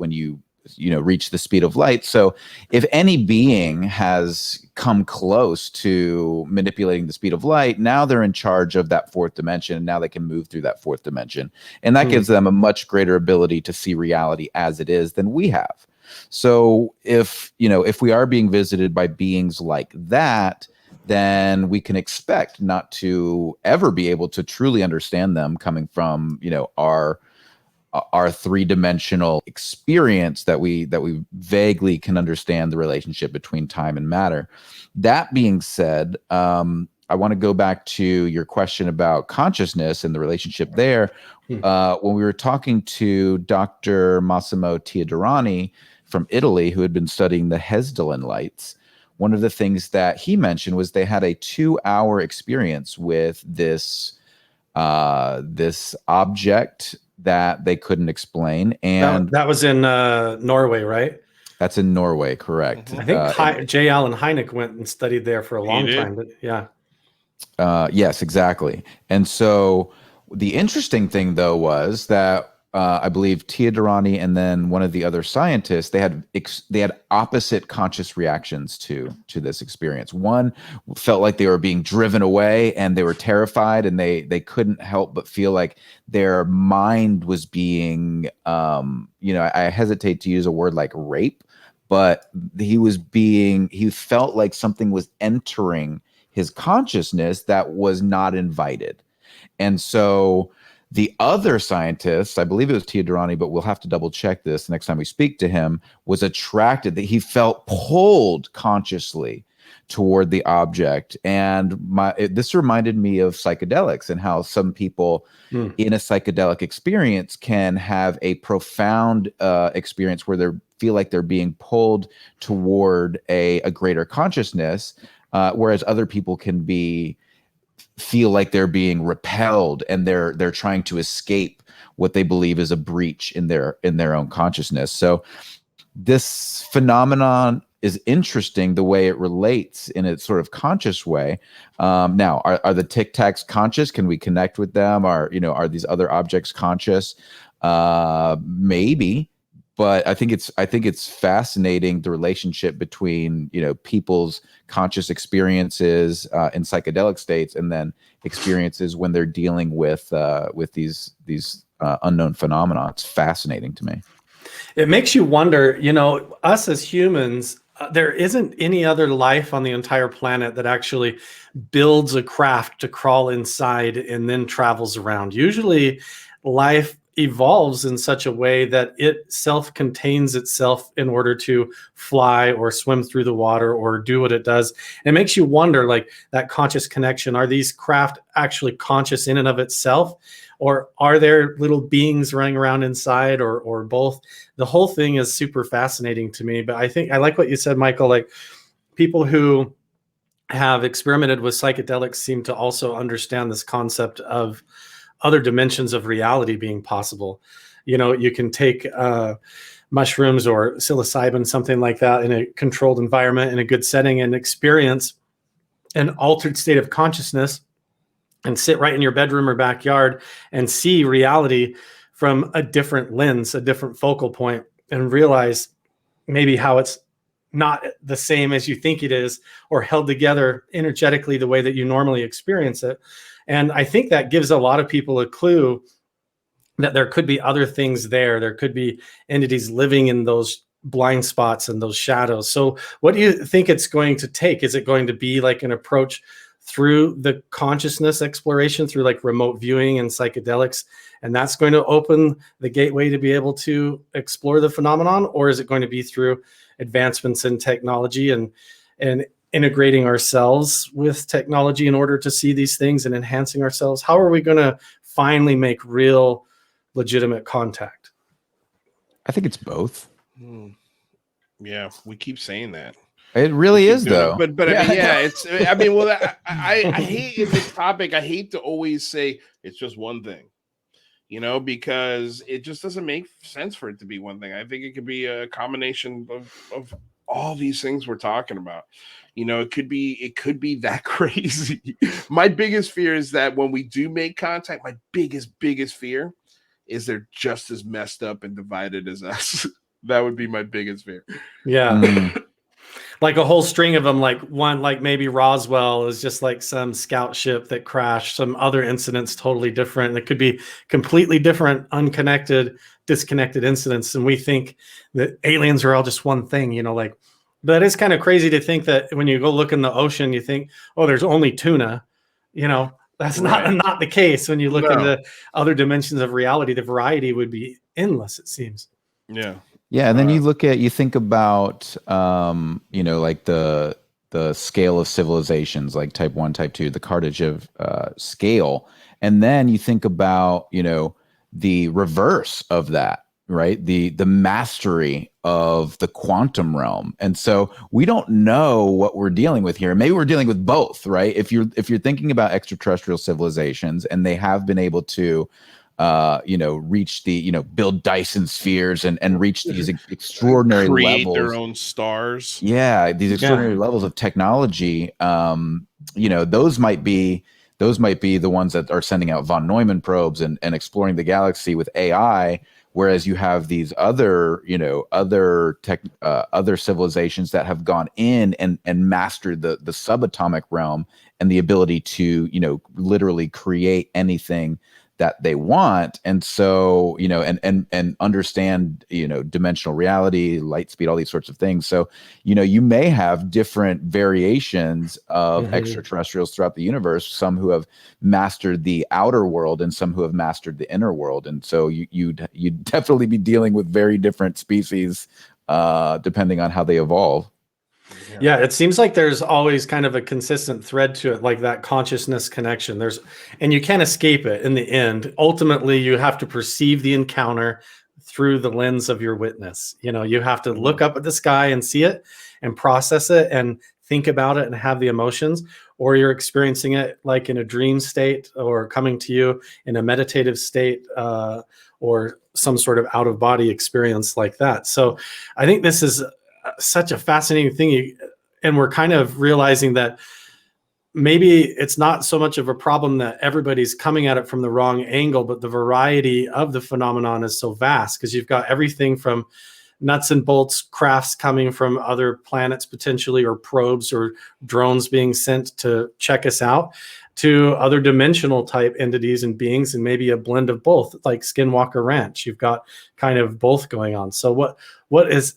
reach the speed of light. So if any being has come close to manipulating the speed of light, now they're in charge of that 4th dimension, and now they can move through that 4th dimension. And that gives them a much greater ability to see reality as it is than we have. So if we are being visited by beings like that, then we can expect not to ever be able to truly understand them coming from, our 3-dimensional experience that we vaguely can understand the relationship between time and matter. That being said, I want to go back to your question about consciousness and the relationship there. When we were talking to Dr. Massimo Teodorini from Italy, who had been studying the Hesdalen lights, one of the things that he mentioned was they had a 2-hour experience with this object that they couldn't explain. And that was in Norway, right? That's in Norway, correct. I think J. Allen Hynek went and studied there for a long time. But yeah. Yes, exactly. And so the interesting thing, though, was that I believe Teodrani and then one of the other scientists, they had opposite conscious reactions to this experience. One felt like they were being driven away and they were terrified, and they couldn't help but feel like their mind was being, I hesitate to use a word like rape, but he felt like something was entering his consciousness that was not invited. And so the other scientist, I believe it was Teodrani, but we'll have to double check this next time we speak to him, was attracted, that he felt pulled consciously toward the object. And this reminded me of psychedelics and how some people in a psychedelic experience can have a profound experience where they feel like they're being pulled toward a greater consciousness, whereas other people can feel like they're being repelled and they're trying to escape what they believe is a breach in their own consciousness. So this phenomenon is interesting the way it relates in a sort of conscious way. Now, are the Tic Tacs conscious? Can we connect with them? Are these other objects conscious? Maybe. But I think it's fascinating, the relationship between people's conscious experiences in psychedelic states and then experiences when they're dealing with these unknown phenomena. It's fascinating to me. It makes you wonder, us as humans, there isn't any other life on the entire planet that actually builds a craft to crawl inside and then travels around. Usually life evolves in such a way that it self-contains itself in order to fly or swim through the water or do what it does. And it makes you wonder, like, that conscious connection. Are these craft actually conscious in and of itself? Or are there little beings running around inside, or both? The whole thing is super fascinating to me. But I think I like what you said, Michael. Like, people who have experimented with psychedelics seem to also understand this concept of other dimensions of reality being possible. You can take mushrooms or psilocybin, something like that, in a controlled environment, in a good setting, and experience an altered state of consciousness and sit right in your bedroom or backyard and see reality from a different lens, a different focal point, and realize maybe how it's not the same as you think it is, or held together energetically the way that you normally experience it. And I think that gives a lot of people a clue that there could be other things there. There could be entities living in those blind spots and those shadows. So what do you think it's going to take? Is it going to be like an approach through the consciousness exploration, through like remote viewing and psychedelics, and that's going to open the gateway to be able to explore the phenomenon? Or is it going to be through advancements in technology and integrating ourselves with technology in order to see these things and enhancing ourselves? How are we going to finally make real legitimate contact? I think it's both. Yeah, we keep saying that. It really is, though. But I mean, yeah, it's. I mean, well, I hate in this topic. I hate to always say it's just one thing, because it just doesn't make sense for it to be one thing. I think it could be a combination of all these things we're talking about. It could be that crazy. My biggest fear is that when we do make contact, my biggest fear is they're just as messed up and divided as us. That would be my biggest fear. Yeah. Like a whole string of them, like one, like maybe Roswell is just like some scout ship that crashed, some other incidents totally different. And it could be completely different, unconnected, disconnected incidents. And we think that aliens are all just one thing, but it's kind of crazy to think that when you go look in the ocean, you think, oh, there's only tuna. That's not the case. When you look into other dimensions of reality, the variety would be endless, it seems. Yeah. Yeah, and then you think about, like the scale of civilizations, like type 1, type 2, the cartage of scale. And then you think about, the reverse of that, right? The mastery of the quantum realm. And so we don't know what we're dealing with here. Maybe we're dealing with both, right? If you're thinking about extraterrestrial civilizations and they have been able to reach the, build Dyson spheres and reach these extraordinary create levels. Their own stars. Yeah, these extraordinary levels of technology. Those might be those might be the ones that are sending out von Neumann probes and exploring the galaxy with AI. Whereas you have these other, other civilizations that have gone in and mastered the subatomic realm and the ability to, literally create anything that they want. And so, and understand, dimensional reality, light speed, all these sorts of things. So, you may have different variations of extraterrestrials throughout the universe, some who have mastered the outer world and some who have mastered the inner world. And so you'd definitely be dealing with very different species, depending on how they evolve. Yeah, it seems like there's always kind of a consistent thread to it, like that consciousness connection. And you can't escape it in the end. Ultimately, you have to perceive the encounter through the lens of your witness. You have to look up at the sky and see it and process it and think about it and have the emotions, or you're experiencing it like in a dream state or coming to you in a meditative state, or some sort of out of body experience like that. So I think this is such a fascinating thing, and we're kind of realizing that maybe it's not so much of a problem that everybody's coming at it from the wrong angle, but the variety of the phenomenon is so vast, because you've got everything from nuts and bolts crafts coming from other planets potentially, or probes or drones being sent to check us out, to other dimensional type entities and beings, and maybe a blend of both, like Skinwalker Ranch. You've got kind of both going on. So what is,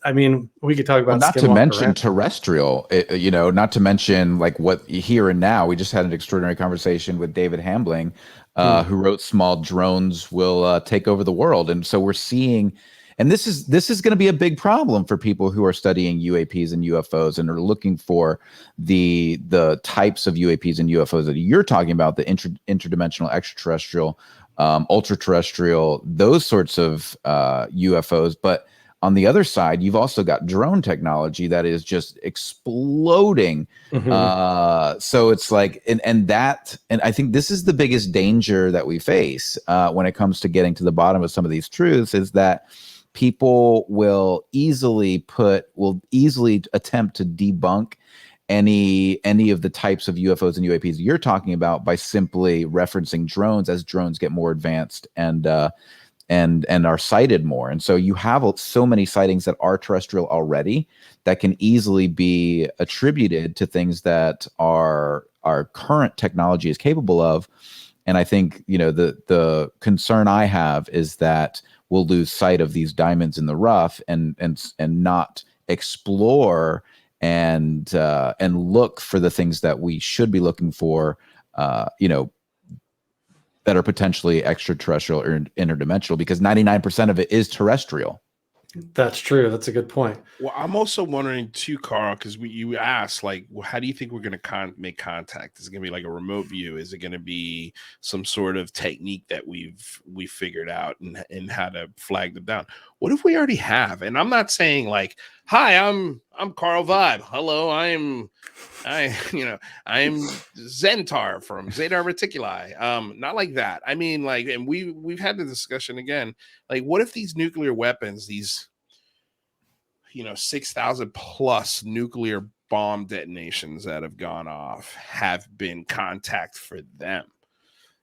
we could talk about not to Skinwalker mention Ranch. Terrestrial, not to mention like what here and now. We just had an extraordinary conversation with David Hambling, who wrote Small Drones Will Take Over the World. And so we're seeing, and this is going to be a big problem for people who are studying UAPs and UFOs and are looking for the types of UAPs and UFOs that you're talking about, the interdimensional, extraterrestrial, ultra-terrestrial, those sorts of UFOs. But on the other side, you've also got drone technology that is just exploding. So it's like, and I think this is the biggest danger that we face when it comes to getting to the bottom of some of these truths, is that people will easily attempt to debunk any of the types of UFOs and UAPs you're talking about by simply referencing drones as drones get more advanced and are sighted more. And so you have so many sightings that are terrestrial already that can easily be attributed to things that our current technology is capable of. And I think, the concern I have is that we'll lose sight of these diamonds in the rough and not explore and look for the things that we should be looking for, that are potentially extraterrestrial or interdimensional, because 99% of it is terrestrial. That's true. That's a good point. Well, I'm also wondering too, Carl, because you asked, like, how do you think we're going to make contact? Is it going to be like a remote view? Is it going to be some sort of technique that we've figured out and how to flag them down? What if we already have? And I'm not saying like, hi, I'm Carl Vibe. Hello, I'm Zentar from Zeta Reticuli. Not like that. I mean, like, and we've had the discussion again. Like, what if these nuclear weapons, these 6,000 plus nuclear bomb detonations that have gone off have been contact for them?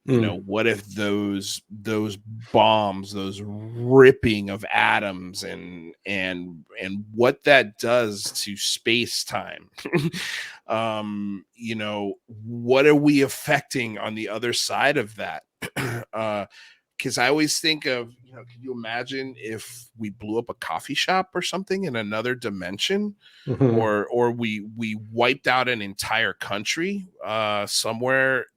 What if those bombs, those ripping of atoms and what that does to space time? What are we affecting on the other side of that? Because I always think of, can you imagine if we blew up a coffee shop or something in another dimension, or we wiped out an entire country somewhere,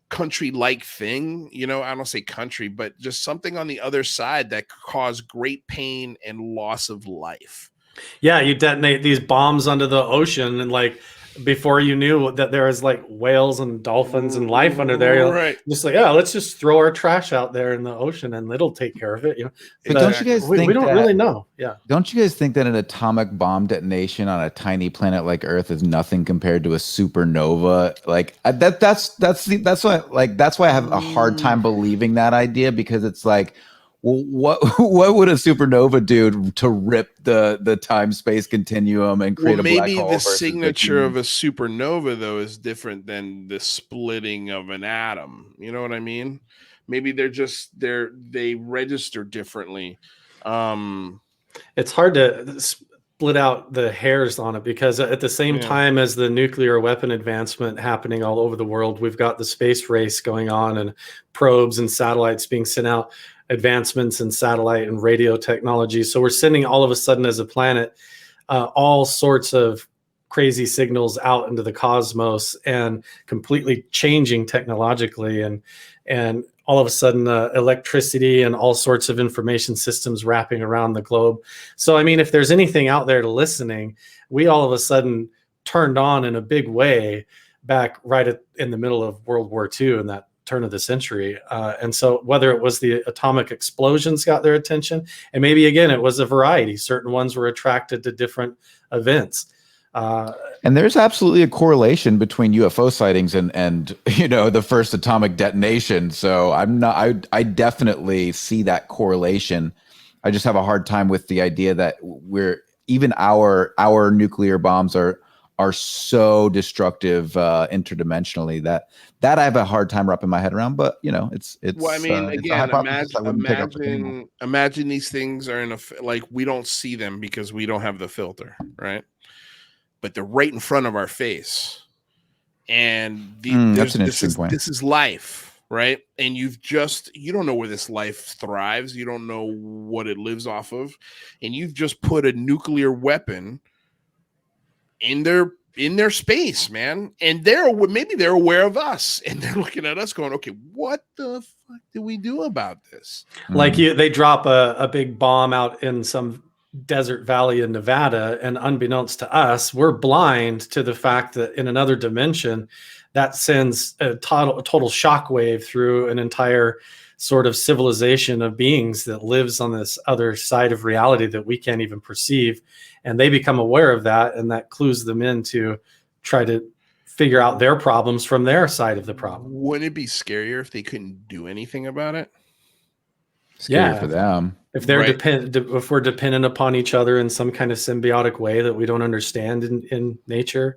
country-like thing, I don't say country, but just something on the other side that could cause great pain and loss of life. Yeah, you detonate these bombs under the ocean, and like before you knew that there was like whales and dolphins and life under there, you're right? Just like, let's just throw our trash out there in the ocean and it'll take care of it. But don't you guys think we don't really know? Yeah. Don't you guys think that an atomic bomb detonation on a tiny planet like Earth is nothing compared to a supernova? Like that's why I have a hard time believing that idea, because it's like, Well, what would a supernova do to rip the time space continuum and create Well, a black maybe hole the versus signature of a supernova though is different than the splitting of an atom. You know what I mean? Maybe they register differently. It's hard to split out the hairs on it because at the same Yeah. time as the nuclear weapon advancement happening all over the world, we've got the space race going on and probes and satellites being sent out, advancements in satellite and radio technology. So we're sending all of a sudden as a planet all sorts of crazy signals out into the cosmos and completely changing technologically and all of a sudden electricity and all sorts of information systems wrapping around the globe. So, I mean, if there's anything out there listening, we all of a sudden turned on in a big way back in the middle of World War II in that turn of the century. And so whether it was the atomic explosions got their attention, and maybe again, it was a variety. Certain ones were attracted to different events. And there's absolutely a correlation between UFO sightings and the first atomic detonation. So I definitely see that correlation. I just have a hard time with the idea that our nuclear bombs are so destructive interdimensionally that I have a hard time wrapping my head around. But it's well, I mean, it's a again, hypothesis I wouldn't pick up the table. imagine these things are like we don't see them because we don't have the filter, right? But they're right in front of our face, and that's an interesting point. This is life, right? And you don't know where this life thrives. You don't know what it lives off of, and you've just put a nuclear weapon in their space, man. And maybe they're aware of us, and they're looking at us, going, "Okay, what the fuck do we do about this?" Like they drop a big bomb out in some desert valley in Nevada, and unbeknownst to us, we're blind to the fact that in another dimension that sends a total shockwave through an entire sort of civilization of beings that lives on this other side of reality that we can't even perceive, and they become aware of that, and that clues them in to try to figure out their problems from their side of the problem. Wouldn't it be scarier if they couldn't do anything about it? Scary for them. If they're Right. if we're dependent upon each other in some kind of symbiotic way that we don't understand in nature,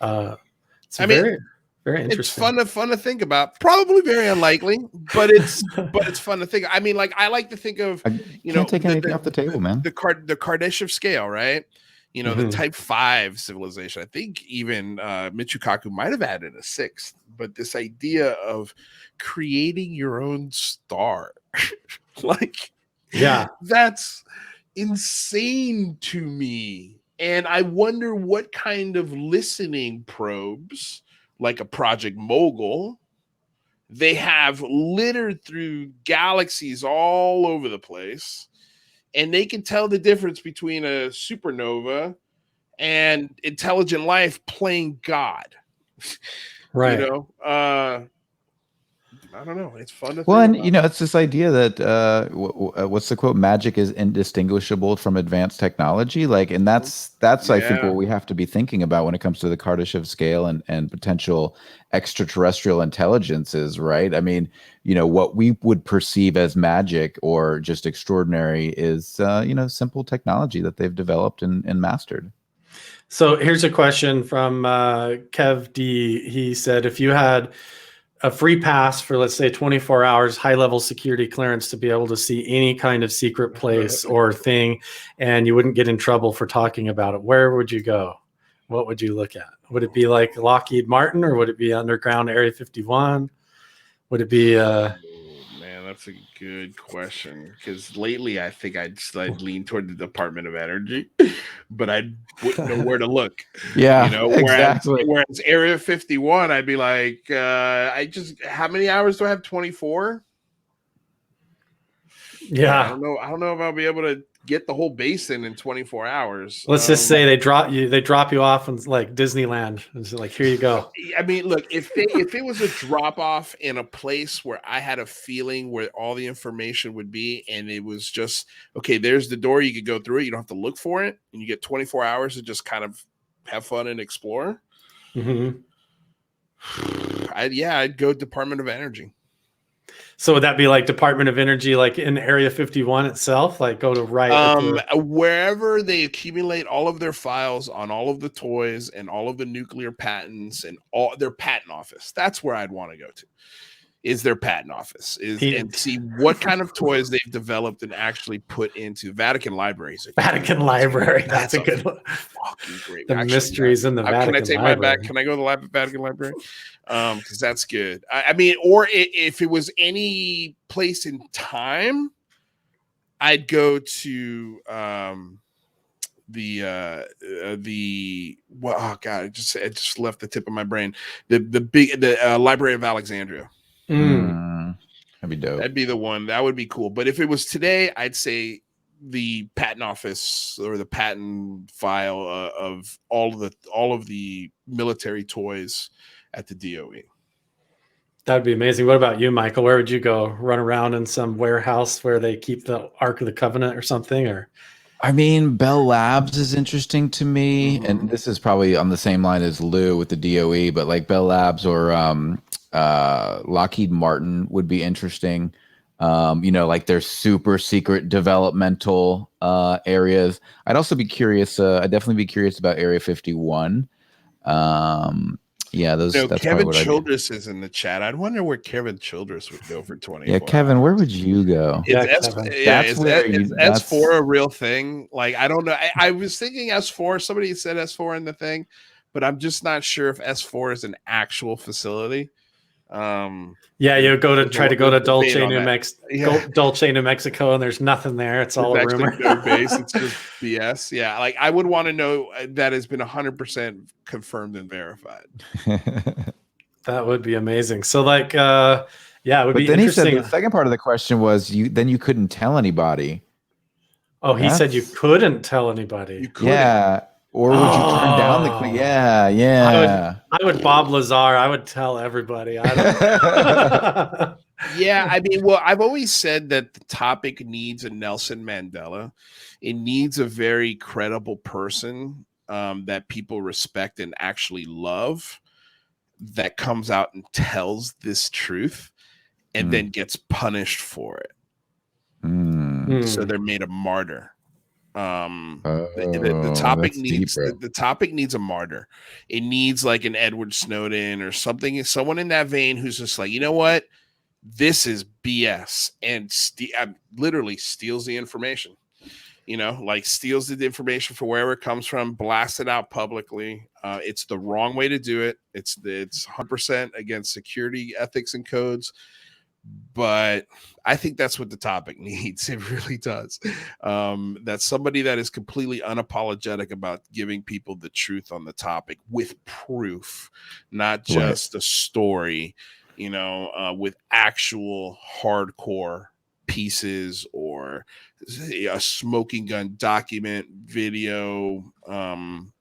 it's very interesting. It's fun to think about. Probably very unlikely, but it's fun to think. I mean, like I like to think of Can't take anything off the table, man. The Kardashev scale, right? The Mhm. type 5 civilization. I think even Michikaku might have added a 6th, but this idea of creating your own star, like, Yeah. that's insane to me. And I wonder what kind of listening probes, like a Project Mogul, they have littered through galaxies all over the place, and they can tell the difference between a supernova and intelligent life playing God. Right. I don't know. It's fun to Well, think and about. it's this idea that what's the quote? Magic is indistinguishable from advanced technology. Like, and that's I think what we have to be thinking about when it comes to the Kardashev scale and potential extraterrestrial intelligences, right? I mean, what we would perceive as magic or just extraordinary is simple technology that they've developed and mastered. So here's a question from Kev D. He said, if you had a free pass for, let's say, 24 hours, high-level security clearance to be able to see any kind of secret place or thing, and you wouldn't get in trouble for talking about it, where would you go? What would you look at? Would it be like Lockheed Martin, or would it be underground Area 51? Would it be... Man, that's a good question, because lately I think I'd lean toward the Department of Energy, but I wouldn't know where to look. Yeah, exactly. Whereas Area 51, I'd be like, how many hours do I have? 24? Yeah. I don't know if I'll be able to get the whole basin in 24 hours. Let's just say they drop you off in like Disneyland. It's like, here you go. I mean, look, if it was a drop off in a place where I had a feeling where all the information would be, and it was just, okay, there's the door, you could go through it, you don't have to look for it, and you get 24 hours to just kind of have fun and explore. Mm-hmm. I'd go Department of Energy. So would that be like Department of Energy, like in Area 51 itself? Like go to Wherever they accumulate all of their files on all of the toys and all of the nuclear patents and all their patent office. That's where I'd want to go to. Is their patent office and see what kind of toys they've developed and actually put into Vatican Library. Vatican Library. That's a good one. Fucking great. The mysteries in the Vatican Can I take Library. my back? Can I go to the Vatican Library? Because that's good. I mean, or if it was any place in time, I'd go to oh god, it just left the tip of my brain. The Library of Alexandria. That'd be dope. That'd be the one. That would be cool. But if it was today, I'd say the patent office or the patent file of all of the military toys at the DOE. That'd be amazing. What about you, Michael? Where would you go? Run around in some warehouse where they keep the Ark of the Covenant or something? Or I mean, Bell Labs is interesting to me, and this is probably on the same line as Lou with the DOE, but like Bell Labs or Lockheed Martin would be interesting. Like their super secret developmental areas. I'd also be curious. I'd definitely be curious about Area 51. Yeah, those. That's Kevin Childress is in the chat. I'd wonder where Kevin Childress would go for 24. Yeah, Kevin, where would you go? Is S4 a real thing? Like, I don't know. I was thinking S4. Somebody said S4 in the thing, but I'm just not sure if S4 is an actual facility. You go to try to go to Dulce, New Mexico. Dulce, New Mexico, and there's nothing there. It's all a rumor. No base. It's just BS. Yeah, like I would want to know that has been 100% confirmed and verified. That would be amazing. So, like, it would be then interesting. He said the second part of the question was you couldn't tell anybody. Oh, he said you couldn't tell anybody. You couldn't. Yeah. Or would you turn down the? Yeah. I would Bob Lazar. I would tell everybody. Yeah, I mean, well, I've always said that the topic needs a Nelson Mandela. It needs a very credible person that people respect and actually love that comes out and tells this truth and then gets punished for it. So they're made a martyr. The topic needs a martyr. It needs like an Edward Snowden or something, someone in that vein who's just like, you know what, this is BS, and literally steals the information. Like steals the information from wherever it comes from, blasts it out publicly. It's the wrong way to do it. It's 100% against security ethics and codes. But I think that's what the topic needs. It really does. That's somebody that is completely unapologetic about giving people the truth on the topic with proof, not just a story, with actual hardcore pieces or a smoking gun document video.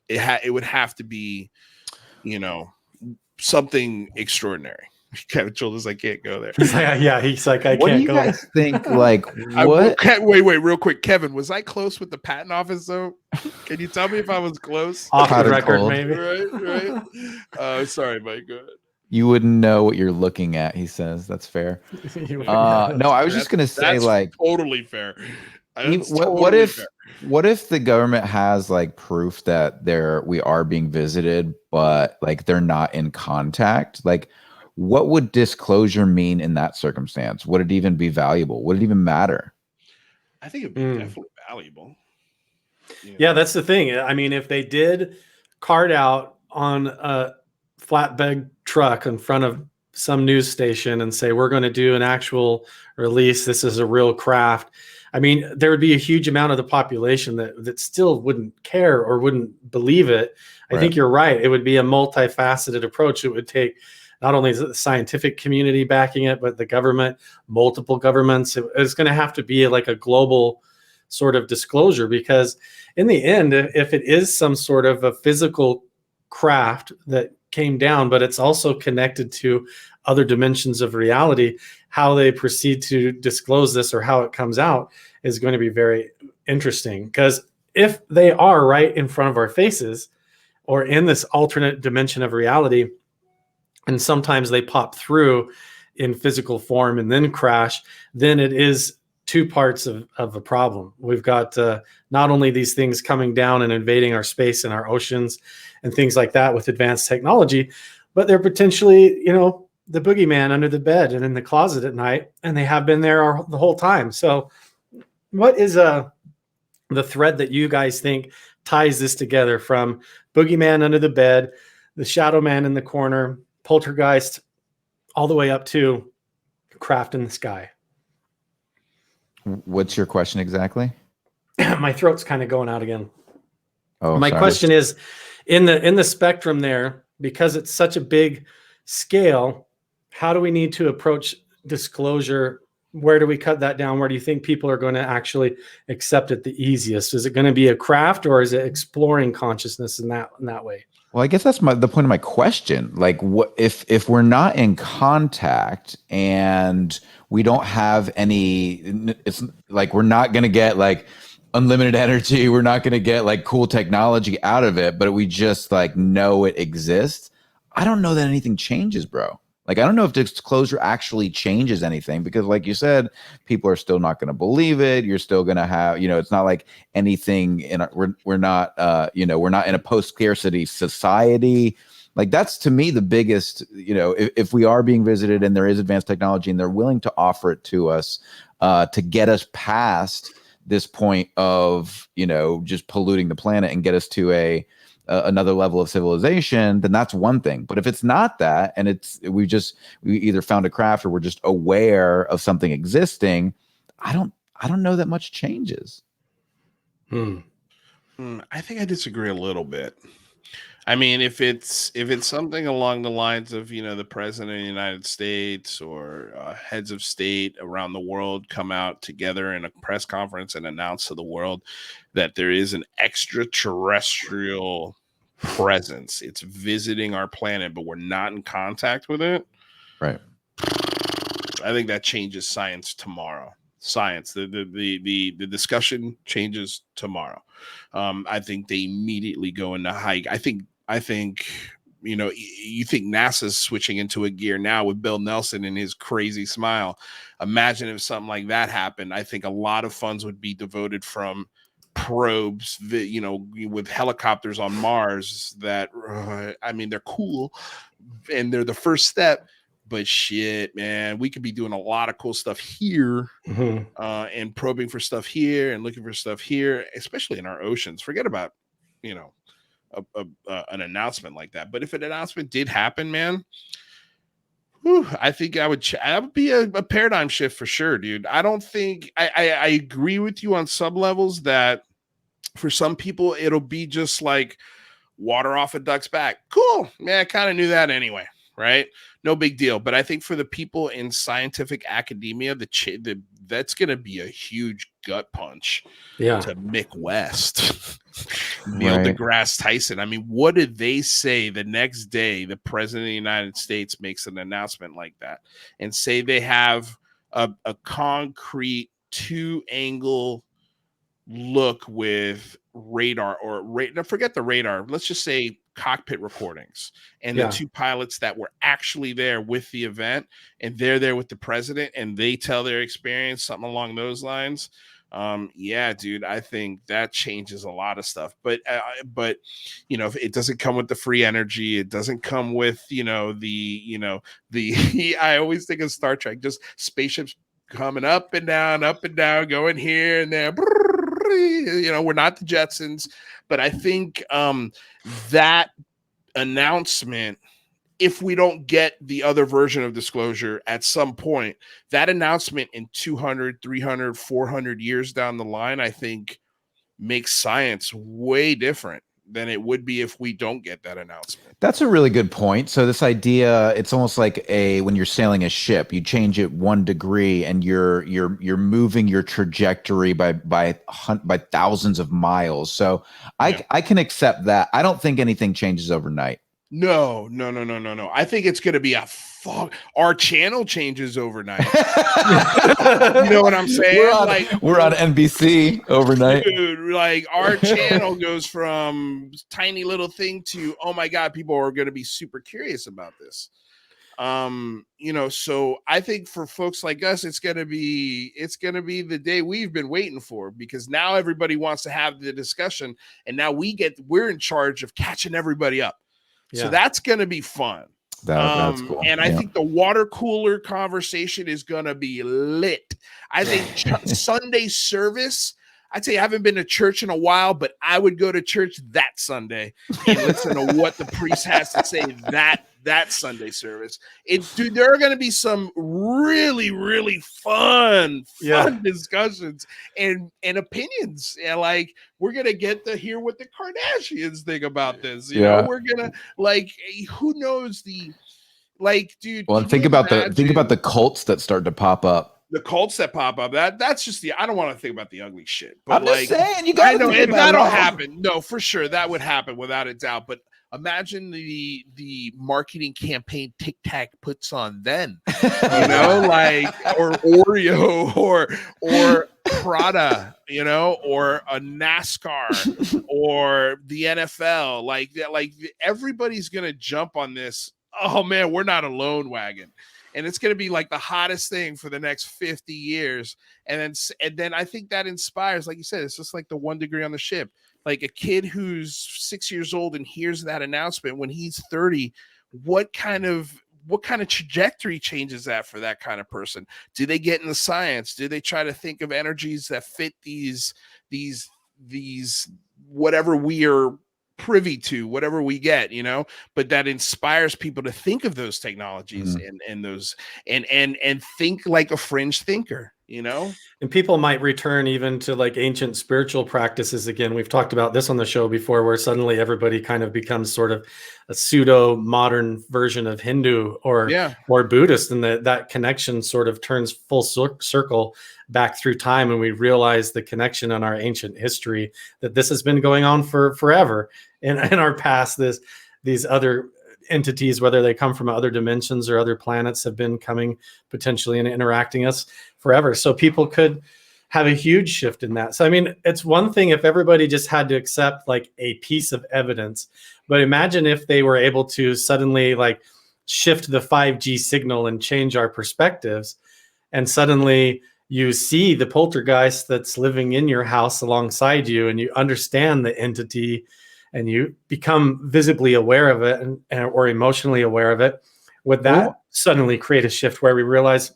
It would have to be, something extraordinary. Kevin Childress, I can't go there. He's like, I can't go. What do you guys think? Like, what? Wait, real quick, Kevin. Was I close with the patent office though? Can you tell me if I was close? Off the record, maybe. Right. Sorry, Mike. Go ahead. You wouldn't know what you're looking at. He says that's fair. No, I was just gonna say, that's like, totally fair. What if the government has like proof that we are being visited, but like they're not in contact? Like, what would disclosure mean in that circumstance? Would it even be valuable? Would it even matter? I think it'd be definitely valuable. Yeah, that's the thing. I mean, if they did card out on a flatbed truck in front of some news station and say, we're going to do an actual release, this is a real craft. I mean, there would be a huge amount of the population that still wouldn't care or wouldn't believe it. I think you're right. It would be a multifaceted approach. It would take not only the scientific community backing it, but the government, multiple governments. It's going to have to be like a global sort of disclosure, because in the end, if it is some sort of a physical craft that came down, but it's also connected to other dimensions of reality, how they proceed to disclose this or how it comes out is going to be very interesting. Because if they are right in front of our faces or in this alternate dimension of reality, and sometimes they pop through in physical form and then crash, then it is two parts of a problem. We've got not only these things coming down and invading our space and our oceans and things like that with advanced technology, but they're potentially, the boogeyman under the bed and in the closet at night, and they have been there the whole time. So what is the thread that you guys think ties this together, from boogeyman under the bed, the shadow man in the corner, poltergeist, all the way up to craft in the sky? What's your question exactly? My throat's kind of going out again. Oh, my sorry. question is, in the spectrum there, because it's such a big scale, how do we need to approach disclosure? Where do we cut that down? Where do you think people are going to actually accept it the easiest? Is it going to be a craft, or is it exploring consciousness in that way? Well, I guess that's the point of my question. Like, what if we're not in contact and we don't have any? It's like we're not going to get like unlimited energy. We're not going to get like cool technology out of it, but we just like know it exists. I don't know that anything changes, bro. Like, I don't know if disclosure actually changes anything, because like you said, people are still not going to believe it. You're still going to have, it's not like anything we're not in a post-scarcity society. Like, that's to me the biggest, if we are being visited and there is advanced technology and they're willing to offer it to us to get us past this point of, just polluting the planet and get us to another level of civilization, then that's one thing. But if it's not that, and we either found a craft or we're just aware of something existing, I don't know that much changes. I think I disagree a little bit. I mean, if it's something along the lines of, the president of the United States or heads of state around the world come out together in a press conference and announce to the world that there is an extraterrestrial presence, it's visiting our planet, but we're not in contact with it. Right. I think that changes science tomorrow. The discussion changes tomorrow. I think they immediately go into hike. I think you think NASA's switching into a gear now with Bill Nelson and his crazy smile. Imagine if something like that happened. I think a lot of funds would be devoted from probes with helicopters on Mars that they're cool and they're the first step, but shit, man, we could be doing a lot of cool stuff here. And probing for stuff here and looking for stuff here, especially in our oceans. Forget about an announcement like that, but if an announcement did happen, man, I think I would be a paradigm shift for sure, dude. I don't think I agree with you on some levels that for some people it'll be just like water off a duck's back. Cool, man, I kind of knew that anyway, right? No big deal. But I think for the people in scientific academia, that's going to be a huge gut punch to Mick West, Neil deGrasse Tyson. I mean, what did they say the next day the president of the United States makes an announcement like that and say they have a concrete 2-angle look with radar forget the radar. Let's just say cockpit recordings and the two pilots that were actually there with the event, and they're there with the president and they tell their experience, something along those lines. Dude, I think that changes a lot of stuff. But if it doesn't come with the free energy, it doesn't come with the I always think of Star Trek, just spaceships coming up and down, going here and there. We're not the Jetsons, but I think that announcement, if we don't get the other version of disclosure at some point, that announcement in 200, 300, 400 years down the line, I think makes science way different than it would be if we don't get that announcement. That's a really good point. So this idea, it's almost like when you're sailing a ship, you change it 1 degree and you're moving your trajectory by thousands of miles. So I can accept that. I don't think anything changes overnight. No. I think it's going to be our channel changes overnight. You know what I'm saying? We're on NBC overnight. Dude, like our channel goes from tiny little thing to, oh my God, people are going to be super curious about this. So I think for folks like us, it's gonna be the day we've been waiting for, because now everybody wants to have the discussion, and now we're in charge of catching everybody up. So Yeah. that's gonna be fun. That's cool. And I think the water cooler conversation is gonna be lit. I think Sunday service. I'd say I haven't been to church in a while, but I would go to church that Sunday and listen to what the priest has to say that Sunday service. Dude, there are going to be some really, really fun discussions and opinions. And like, we're going to get to hear what the Kardashians think about this. You know, we're going to who knows dude. Well, think about the cults that start to pop up. The cults that pop up, that's just I don't want to think about the ugly shit. But I'm just saying, you got to think about that'll it all. happen. No, for sure, that would happen without a doubt. But imagine the marketing campaign Tic Tac puts on then, or Oreo or Prada, or a NASCAR or the NFL, like that. Like everybody's gonna jump on this. Oh man, we're not alone wagon. And it's going to be like the hottest thing for the next 50 years. And then I think that inspires, like you said, it's just like the 1 degree on the ship. Like a kid who's 6 years old and hears that announcement when he's 30, what kind of trajectory changes that for that kind of person? Do they get into science? Do they try to think of energies that fit these whatever we are privy to, whatever we get, but that inspires people to think of those technologies and those and think like a fringe thinker, And people might return even to like ancient spiritual practices again. We've talked about this on the show before, where suddenly everybody kind of becomes sort of a pseudo modern version of Hindu or Buddhist, and that connection sort of turns full circle back through time, and we realize the connection in our ancient history, that this has been going on for forever in our past. These other entities, whether they come from other dimensions or other planets, have been coming potentially and interacting us forever. So people could have a huge shift in that. So, I mean, it's one thing if everybody just had to accept like a piece of evidence, but imagine if they were able to suddenly like shift the 5G signal and change our perspectives, and suddenly you see the poltergeist that's living in your house alongside you, and you understand the entity, and you become visibly aware of it or emotionally aware of it. Would that suddenly create a shift where we realize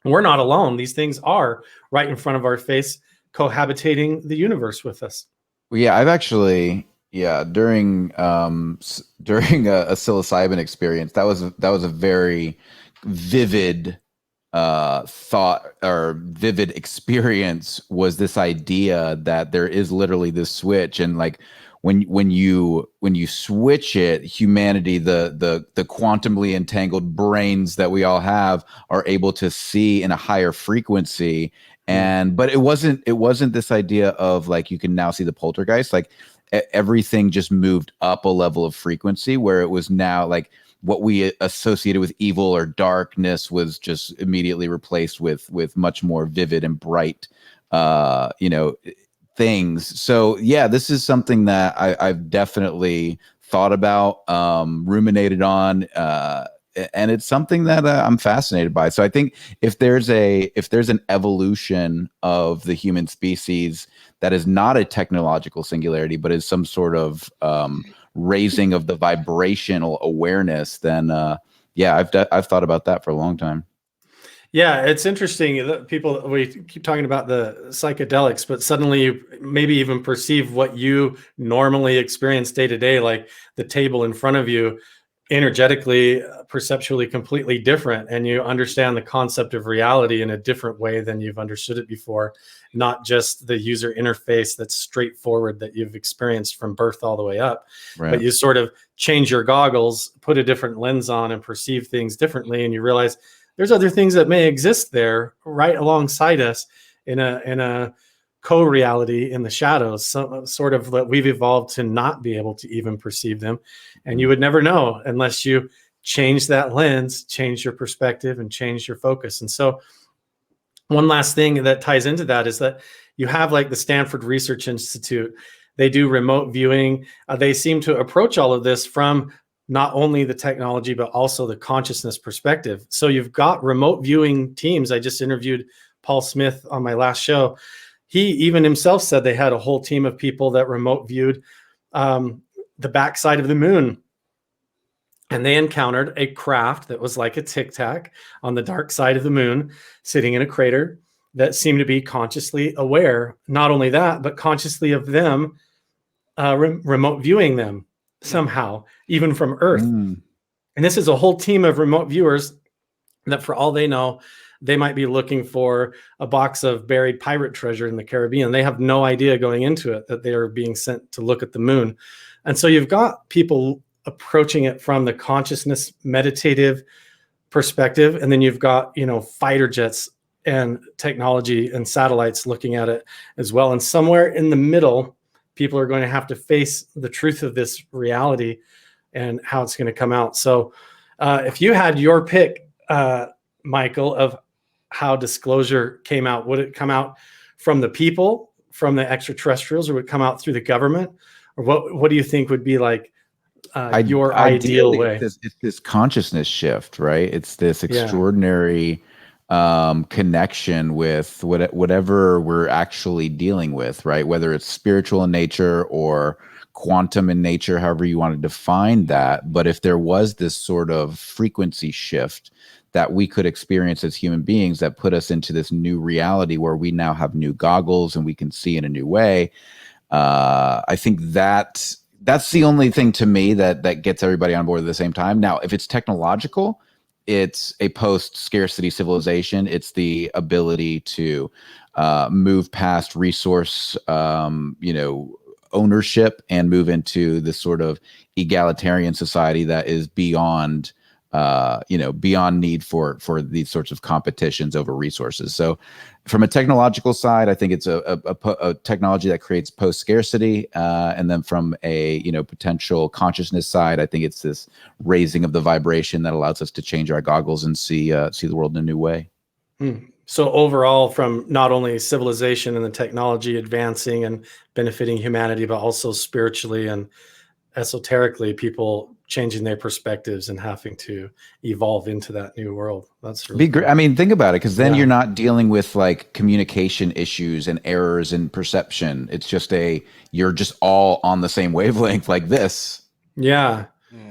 we're not alone? These things are right in front of our face, cohabitating the universe with us. Well, yeah, I've actually, during a psilocybin experience, that was a very vivid thought or vivid experience, was this idea that there is literally this switch, and like when you switch it, humanity, the quantumly entangled brains that we all have, are able to see in a higher frequency. But it wasn't this idea of like you can now see the poltergeist. Like everything just moved up a level of frequency, where it was now like what we associated with evil or darkness was just immediately replaced with much more vivid and bright things. So yeah, this is something that I've definitely thought about, ruminated on, and it's something that I'm fascinated by. So I think if there's an evolution of the human species that is not a technological singularity, but is some sort of raising of the vibrational awareness, then I've thought about that for a long time. Yeah, it's interesting that we keep talking about the psychedelics, but suddenly you maybe even perceive what you normally experience day to day, like the table in front of you, energetically, perceptually completely different. And you understand the concept of reality in a different way than you've understood it before, not just the user interface that's straightforward that you've experienced from birth all the way up, but you sort of change your goggles, put a different lens on, and perceive things differently. And you realize there's other things that may exist there right alongside us in a co-reality in the shadows, sort of that we've evolved to not be able to even perceive them. And you would never know unless you change that lens, change your perspective, and change your focus. And so one last thing that ties into that is that you have like the Stanford Research Institute. They do remote viewing. They seem to approach all of this from not only the technology, but also the consciousness perspective. So you've got remote viewing teams. I just interviewed Paul Smith on my last show. He even himself said they had a whole team of people that remote viewed the backside of the moon. And they encountered a craft that was like a tic tac on the dark side of the moon, sitting in a crater that seemed to be consciously aware. Not only that, but consciously of them remote viewing them somehow, even from Earth. And this is a whole team of remote viewers that, for all they know, they might be looking for a box of buried pirate treasure in the Caribbean. They have no idea going into it that they are being sent to look at the moon. And so you've got people approaching it from the consciousness meditative perspective. And then you've got, fighter jets and technology and satellites looking at it as well. And somewhere in the middle, people are going to have to face the truth of this reality and how it's going to come out. So if you had your pick, Michael, of how disclosure came out, would it come out from the people, from the extraterrestrials, or would it come out through the government? Or what do you think would be like your ideal way? It's this consciousness shift, right? It's this extraordinary connection with whatever we're actually dealing with, right? Whether it's spiritual in nature or quantum in nature, however you want to define that. But if there was this sort of frequency shift that we could experience as human beings that put us into this new reality where we now have new goggles and we can see in a new way, I think that's the only thing to me that gets everybody on board at the same time. Now, if it's technological, it's a post-scarcity civilization. It's the ability to move past resource, ownership and move into this sort of egalitarian society that is beyond need for these sorts of competitions over resources. So from a technological side, I think it's a technology that creates post-scarcity. And then from a, potential consciousness side, I think it's this raising of the vibration that allows us to change our goggles and see the world in a new way. So overall, from not only civilization and the technology advancing and benefiting humanity, but also spiritually and esoterically, people changing their perspectives and having to evolve into that new world. That's really great. I mean, think about it, because then you're not dealing with like communication issues and errors in perception. It's just you're just all on the same wavelength like this. Yeah.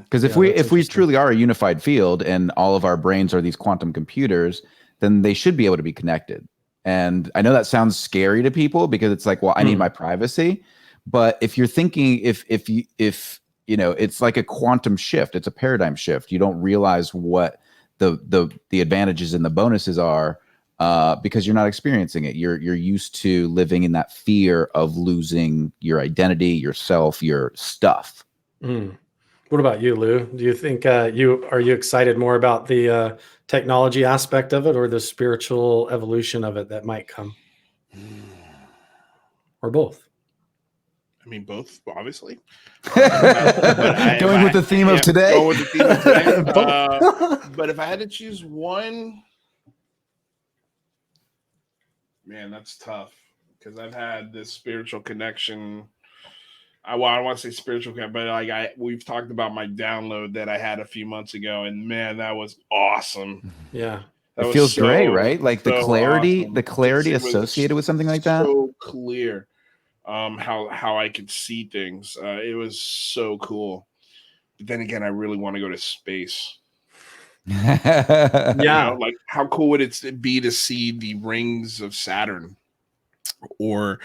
Because if we truly are a unified field and all of our brains are these quantum computers, then they should be able to be connected. And I know that sounds scary to people because it's like, well, I need my privacy. But if you're thinking, if it's like a quantum shift, it's a paradigm shift. You don't realize what the advantages and the bonuses are because you're not experiencing it. You're used to living in that fear of losing your identity, yourself, your stuff. What about you, Lou? Do you think are you excited more about the technology aspect of it or the spiritual evolution of it that might come, or both? I mean, both, obviously. Going with the theme of today. But if I had to choose one, man, that's tough because I've had this spiritual connection. I don't want to say spiritual connection, but we've talked about my download that I had a few months ago, and man, that was awesome. Yeah. It feels great, right? Like the clarity, awesome. Associated with something like that. So clear. How I could see things. It was so cool. But then again, I really want to go to space. Yeah. Like how cool would it be to see the rings of Saturn or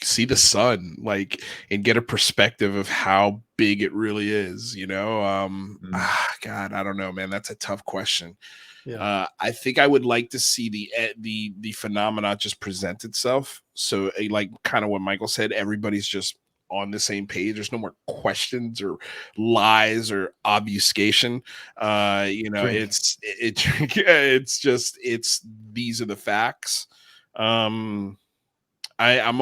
see the sun, like, and get a perspective of how big it really is, God, I don't know, man. That's a tough question. Yeah. I think I would like to see the phenomena just present itself. So like kind of what Michael said, everybody's just on the same page. There's no more questions or lies or obfuscation. It's these are the facts. I'm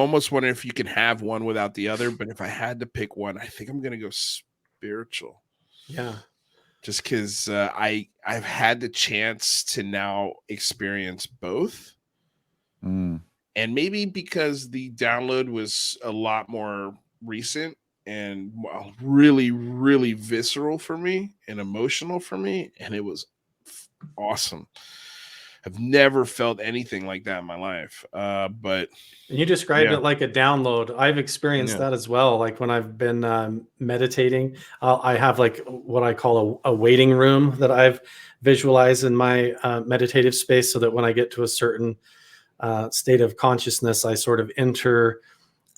almost wondering if you can have one without the other, but if I had to pick one, I think I'm gonna go spiritual. Yeah. Just because I've had the chance to now experience both. And maybe because the download was a lot more recent and really, really visceral for me and emotional for me. And it was awesome. I've never felt anything like that in my life. But you described yeah. it like a download. I've experienced Yeah. that as well. Like when I've been meditating, I have like what I call a waiting room that I've visualized in my meditative space, so that when I get to a certain state of consciousness, I sort of enter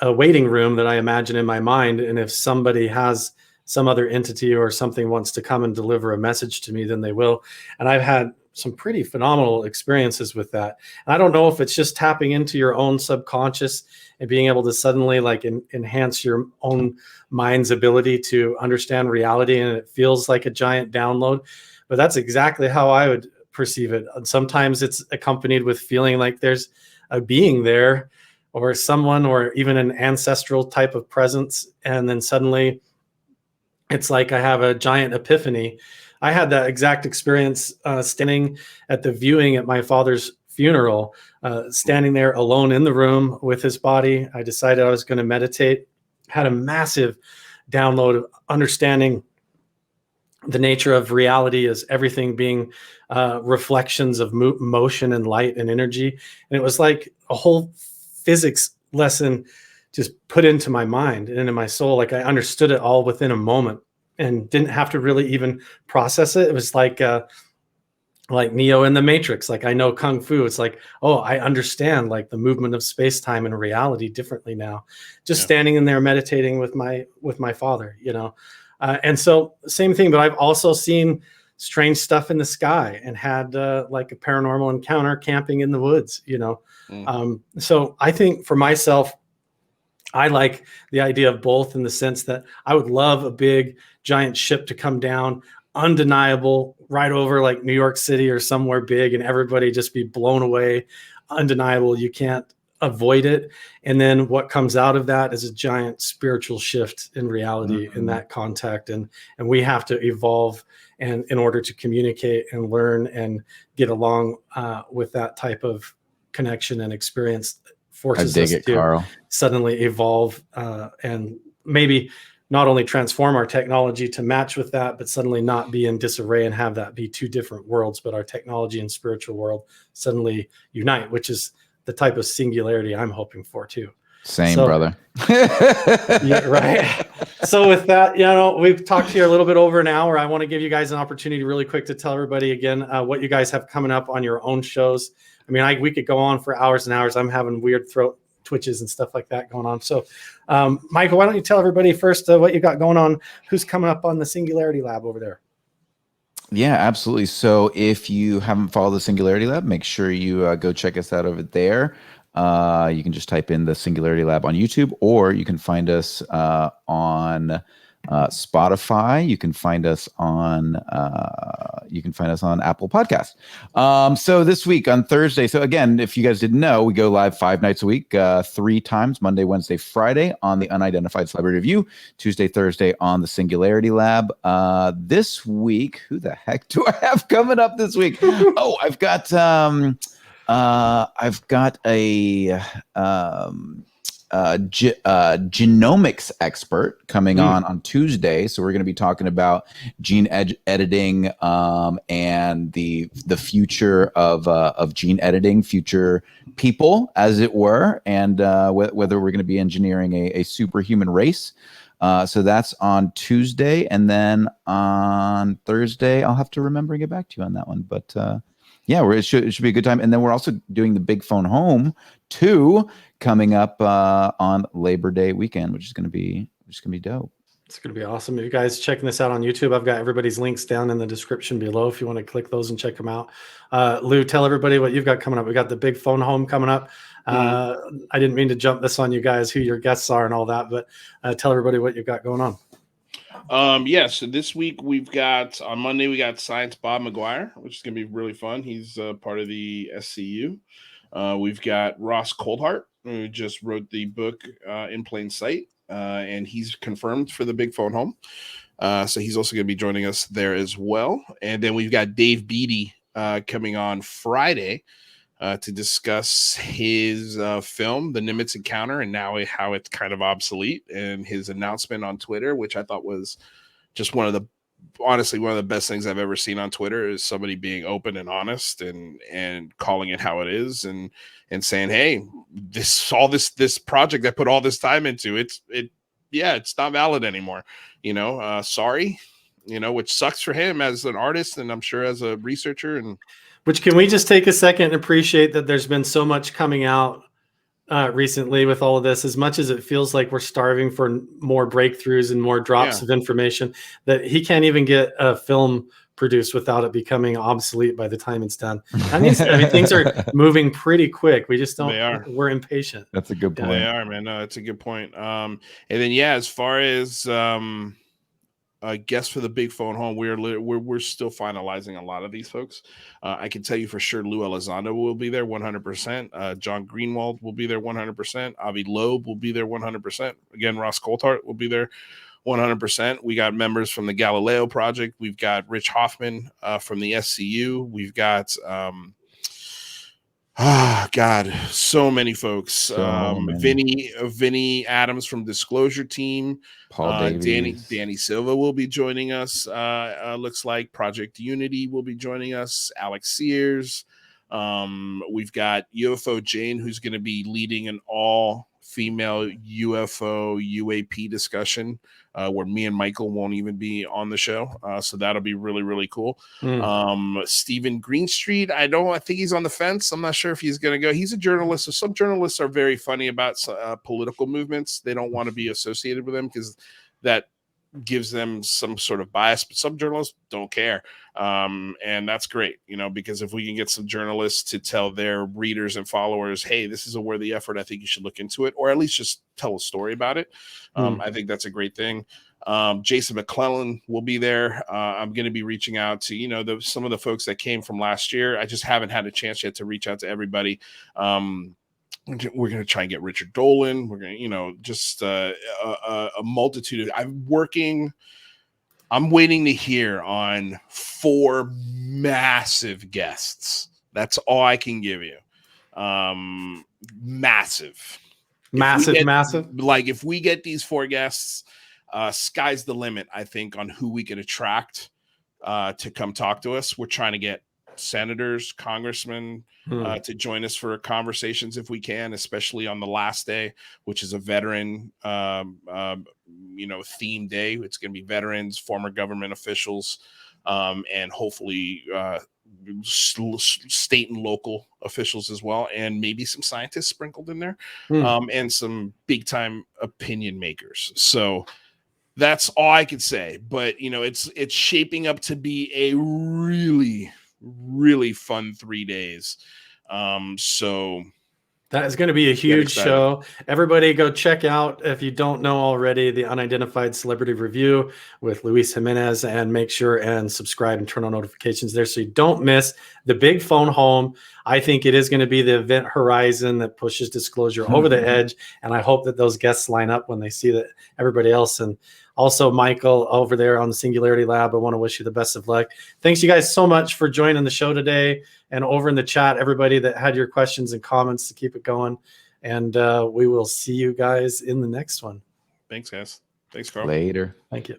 a waiting room that I imagine in my mind. And if somebody has some other entity or something wants to come and deliver a message to me, then they will. And I've had some pretty phenomenal experiences with that. And I don't know if it's just tapping into your own subconscious and being able to suddenly like enhance your own mind's ability to understand reality. And it feels like a giant download, but that's exactly how I would perceive it. And sometimes it's accompanied with feeling like there's a being there, or someone, or even an ancestral type of presence. And then suddenly it's like I have a giant epiphany. I had that exact experience standing at the viewing at my father's funeral, standing there alone in the room with his body. I decided I was going to meditate, had a massive download of understanding the nature of reality as everything being reflections of motion and light and energy. And it was like a whole physics lesson just put into my mind and into my soul. Like I understood it all within a moment and didn't have to really even process it. It was like Neo in the Matrix. Like I know Kung Fu. It's like, oh, I understand like the movement of space, time, and reality differently now. Just standing in there meditating with my father, you know. And so same thing, but I've also seen strange stuff in the sky and had like a paranormal encounter camping in the woods, you know. So I think for myself, I like the idea of both, in the sense that I would love a big giant ship to come down, undeniable, right over like New York City or somewhere big, and everybody just be blown away, undeniable. You can't avoid it. And then what comes out of that is a giant spiritual shift in reality in that contact. And we have to evolve and in order to communicate and learn and get along with that type of connection and experience, forces us to Carl. suddenly evolve and maybe not only transform our technology to match with that, but suddenly not be in disarray and have that be two different worlds, but our technology and spiritual world suddenly unite, which is the type of singularity I'm hoping for too. Same, brother. Yeah, right. So with that, you know, we've talked here a little bit over an hour. I want to give you guys an opportunity really quick to tell everybody again what you guys have coming up on your own shows. I mean, we could go on for hours and hours. I'm having weird throat twitches and stuff like that going on. So, Michael, why don't you tell everybody first what you got going on? Who's coming up on the Singularity Lab over there? Yeah, absolutely. So if you haven't followed the Singularity Lab, make sure you go check us out over there. You can just type in the Singularity Lab on YouTube, or you can find us on Spotify. You can find us on Apple Podcasts. So this week on Thursday. So again, if you guys didn't know, we go live 5 nights a week, 3 times: Monday, Wednesday, Friday on the Unidentified Celebrity Review, Tuesday, Thursday on the Singularity Lab. This week, who the heck do I have coming up this week? Oh, I've got a genomics expert coming on Tuesday. So we're going to be talking about gene editing and the future of gene editing, future people, as it were, and whether we're going to be engineering a superhuman race. So that's on Tuesday, and then on Thursday, I'll have to remember and get back to you on that one. But yeah, it should be a good time. And then we're also doing the Big Phone Home 2 coming up on Labor Day weekend, which is going to be dope. It's going to be awesome. If you guys checking this out on YouTube, I've got everybody's links down in the description below if you want to click those and check them out. Lou, tell everybody what you've got coming up. We got the Big Phone Home coming up. I didn't mean to jump this on you guys, who your guests are and all that, but tell everybody what you've got going on. So this week we've got, on Monday, we got Science Bob McGuire, which is going to be really fun. He's part of the SCU. We've got Ross Coldhart, who just wrote the book In Plain Sight, and he's confirmed for the Big Phone Home. So he's also going to be joining us there as well. And then we've got Dave Beatty coming on Friday. to discuss his film, The Nimitz Encounter, and now how it's kind of obsolete, and his announcement on Twitter, which I thought was just honestly one of the best things I've ever seen on Twitter, is somebody being open and honest and calling it how it is, and saying, hey, this project I put all this time into, it's not valid anymore. Sorry, which sucks for him as an artist, and I'm sure as a researcher. And which, can we just take a second and appreciate that there's been so much coming out recently with all of this, as much as it feels like we're starving for more breakthroughs and more drops of information, that he can't even get a film produced without it becoming obsolete by the time it's done. That means things are moving pretty quick. We just don't, we're impatient. That's a good point. They are, man. No, it's a good point. And then, as far as guests for the big phone home, we're still finalizing a lot of these folks. I can tell you for sure Lou Elizondo will be there 100%. John Greenwald will be there 100%. Avi Loeb will be there 100%. Again, Ross Coulthart will be there 100%. We got members from the Galileo Project. We've got Rich Hoffman from the SCU. We've got so many folks. Vinny Adams from Disclosure Team. Paul Davies. Danny Silva will be joining us. Looks like Project Unity will be joining us. Alex Sears. We've got UFO Jane, who's going to be leading an all-female UFO UAP discussion, where me and Michael won't even be on the show. So that'll be really, really cool. Stephen Greenstreet, I think he's on the fence. I'm not sure if he's going to go. He's a journalist. So some journalists are very funny about political movements. They don't want to be associated with them because that gives them some sort of bias, but some journalists don't care. And that's great, because if we can get some journalists to tell their readers and followers, hey, this is a worthy effort, I think you should look into it, or at least just tell a story about it. I think that's a great thing. Jason McClellan will be there. I'm going to be reaching out to, some of the folks that came from last year. I just haven't had a chance yet to reach out to everybody. We're going to try and get Richard Dolan. We're going to, just a multitude of. I'm waiting to hear on 4 massive guests. That's all I can give you. Massive. Like, if we get these 4 guests, sky's the limit, I think, on who we can attract to come talk to us. We're trying to get senators, congressmen to join us for conversations if we can, especially on the last day, which is a veteran theme day. It's going to be veterans, former government officials, and hopefully state and local officials as well, and maybe some scientists sprinkled in there, and some big time opinion makers. So that's all I could say. But it's shaping up to be a really, really fun 3 days. So that is going to be a huge show. Everybody go check out, if you don't know already, the Unidentified Celebrity Review with Luis Jimenez, and make sure and subscribe and turn on notifications there so you don't miss the big phone home. I think it is going to be the event horizon that pushes disclosure over the edge. And I hope that those guests line up when they see that everybody else. And also, Michael, over there on the Singularity Lab, I want to wish you the best of luck. Thanks, you guys, so much for joining the show today. And over in the chat, everybody that had your questions and comments, to keep it going. And we will see you guys in the next one. Thanks, guys. Thanks, Carl. Later. Thank you.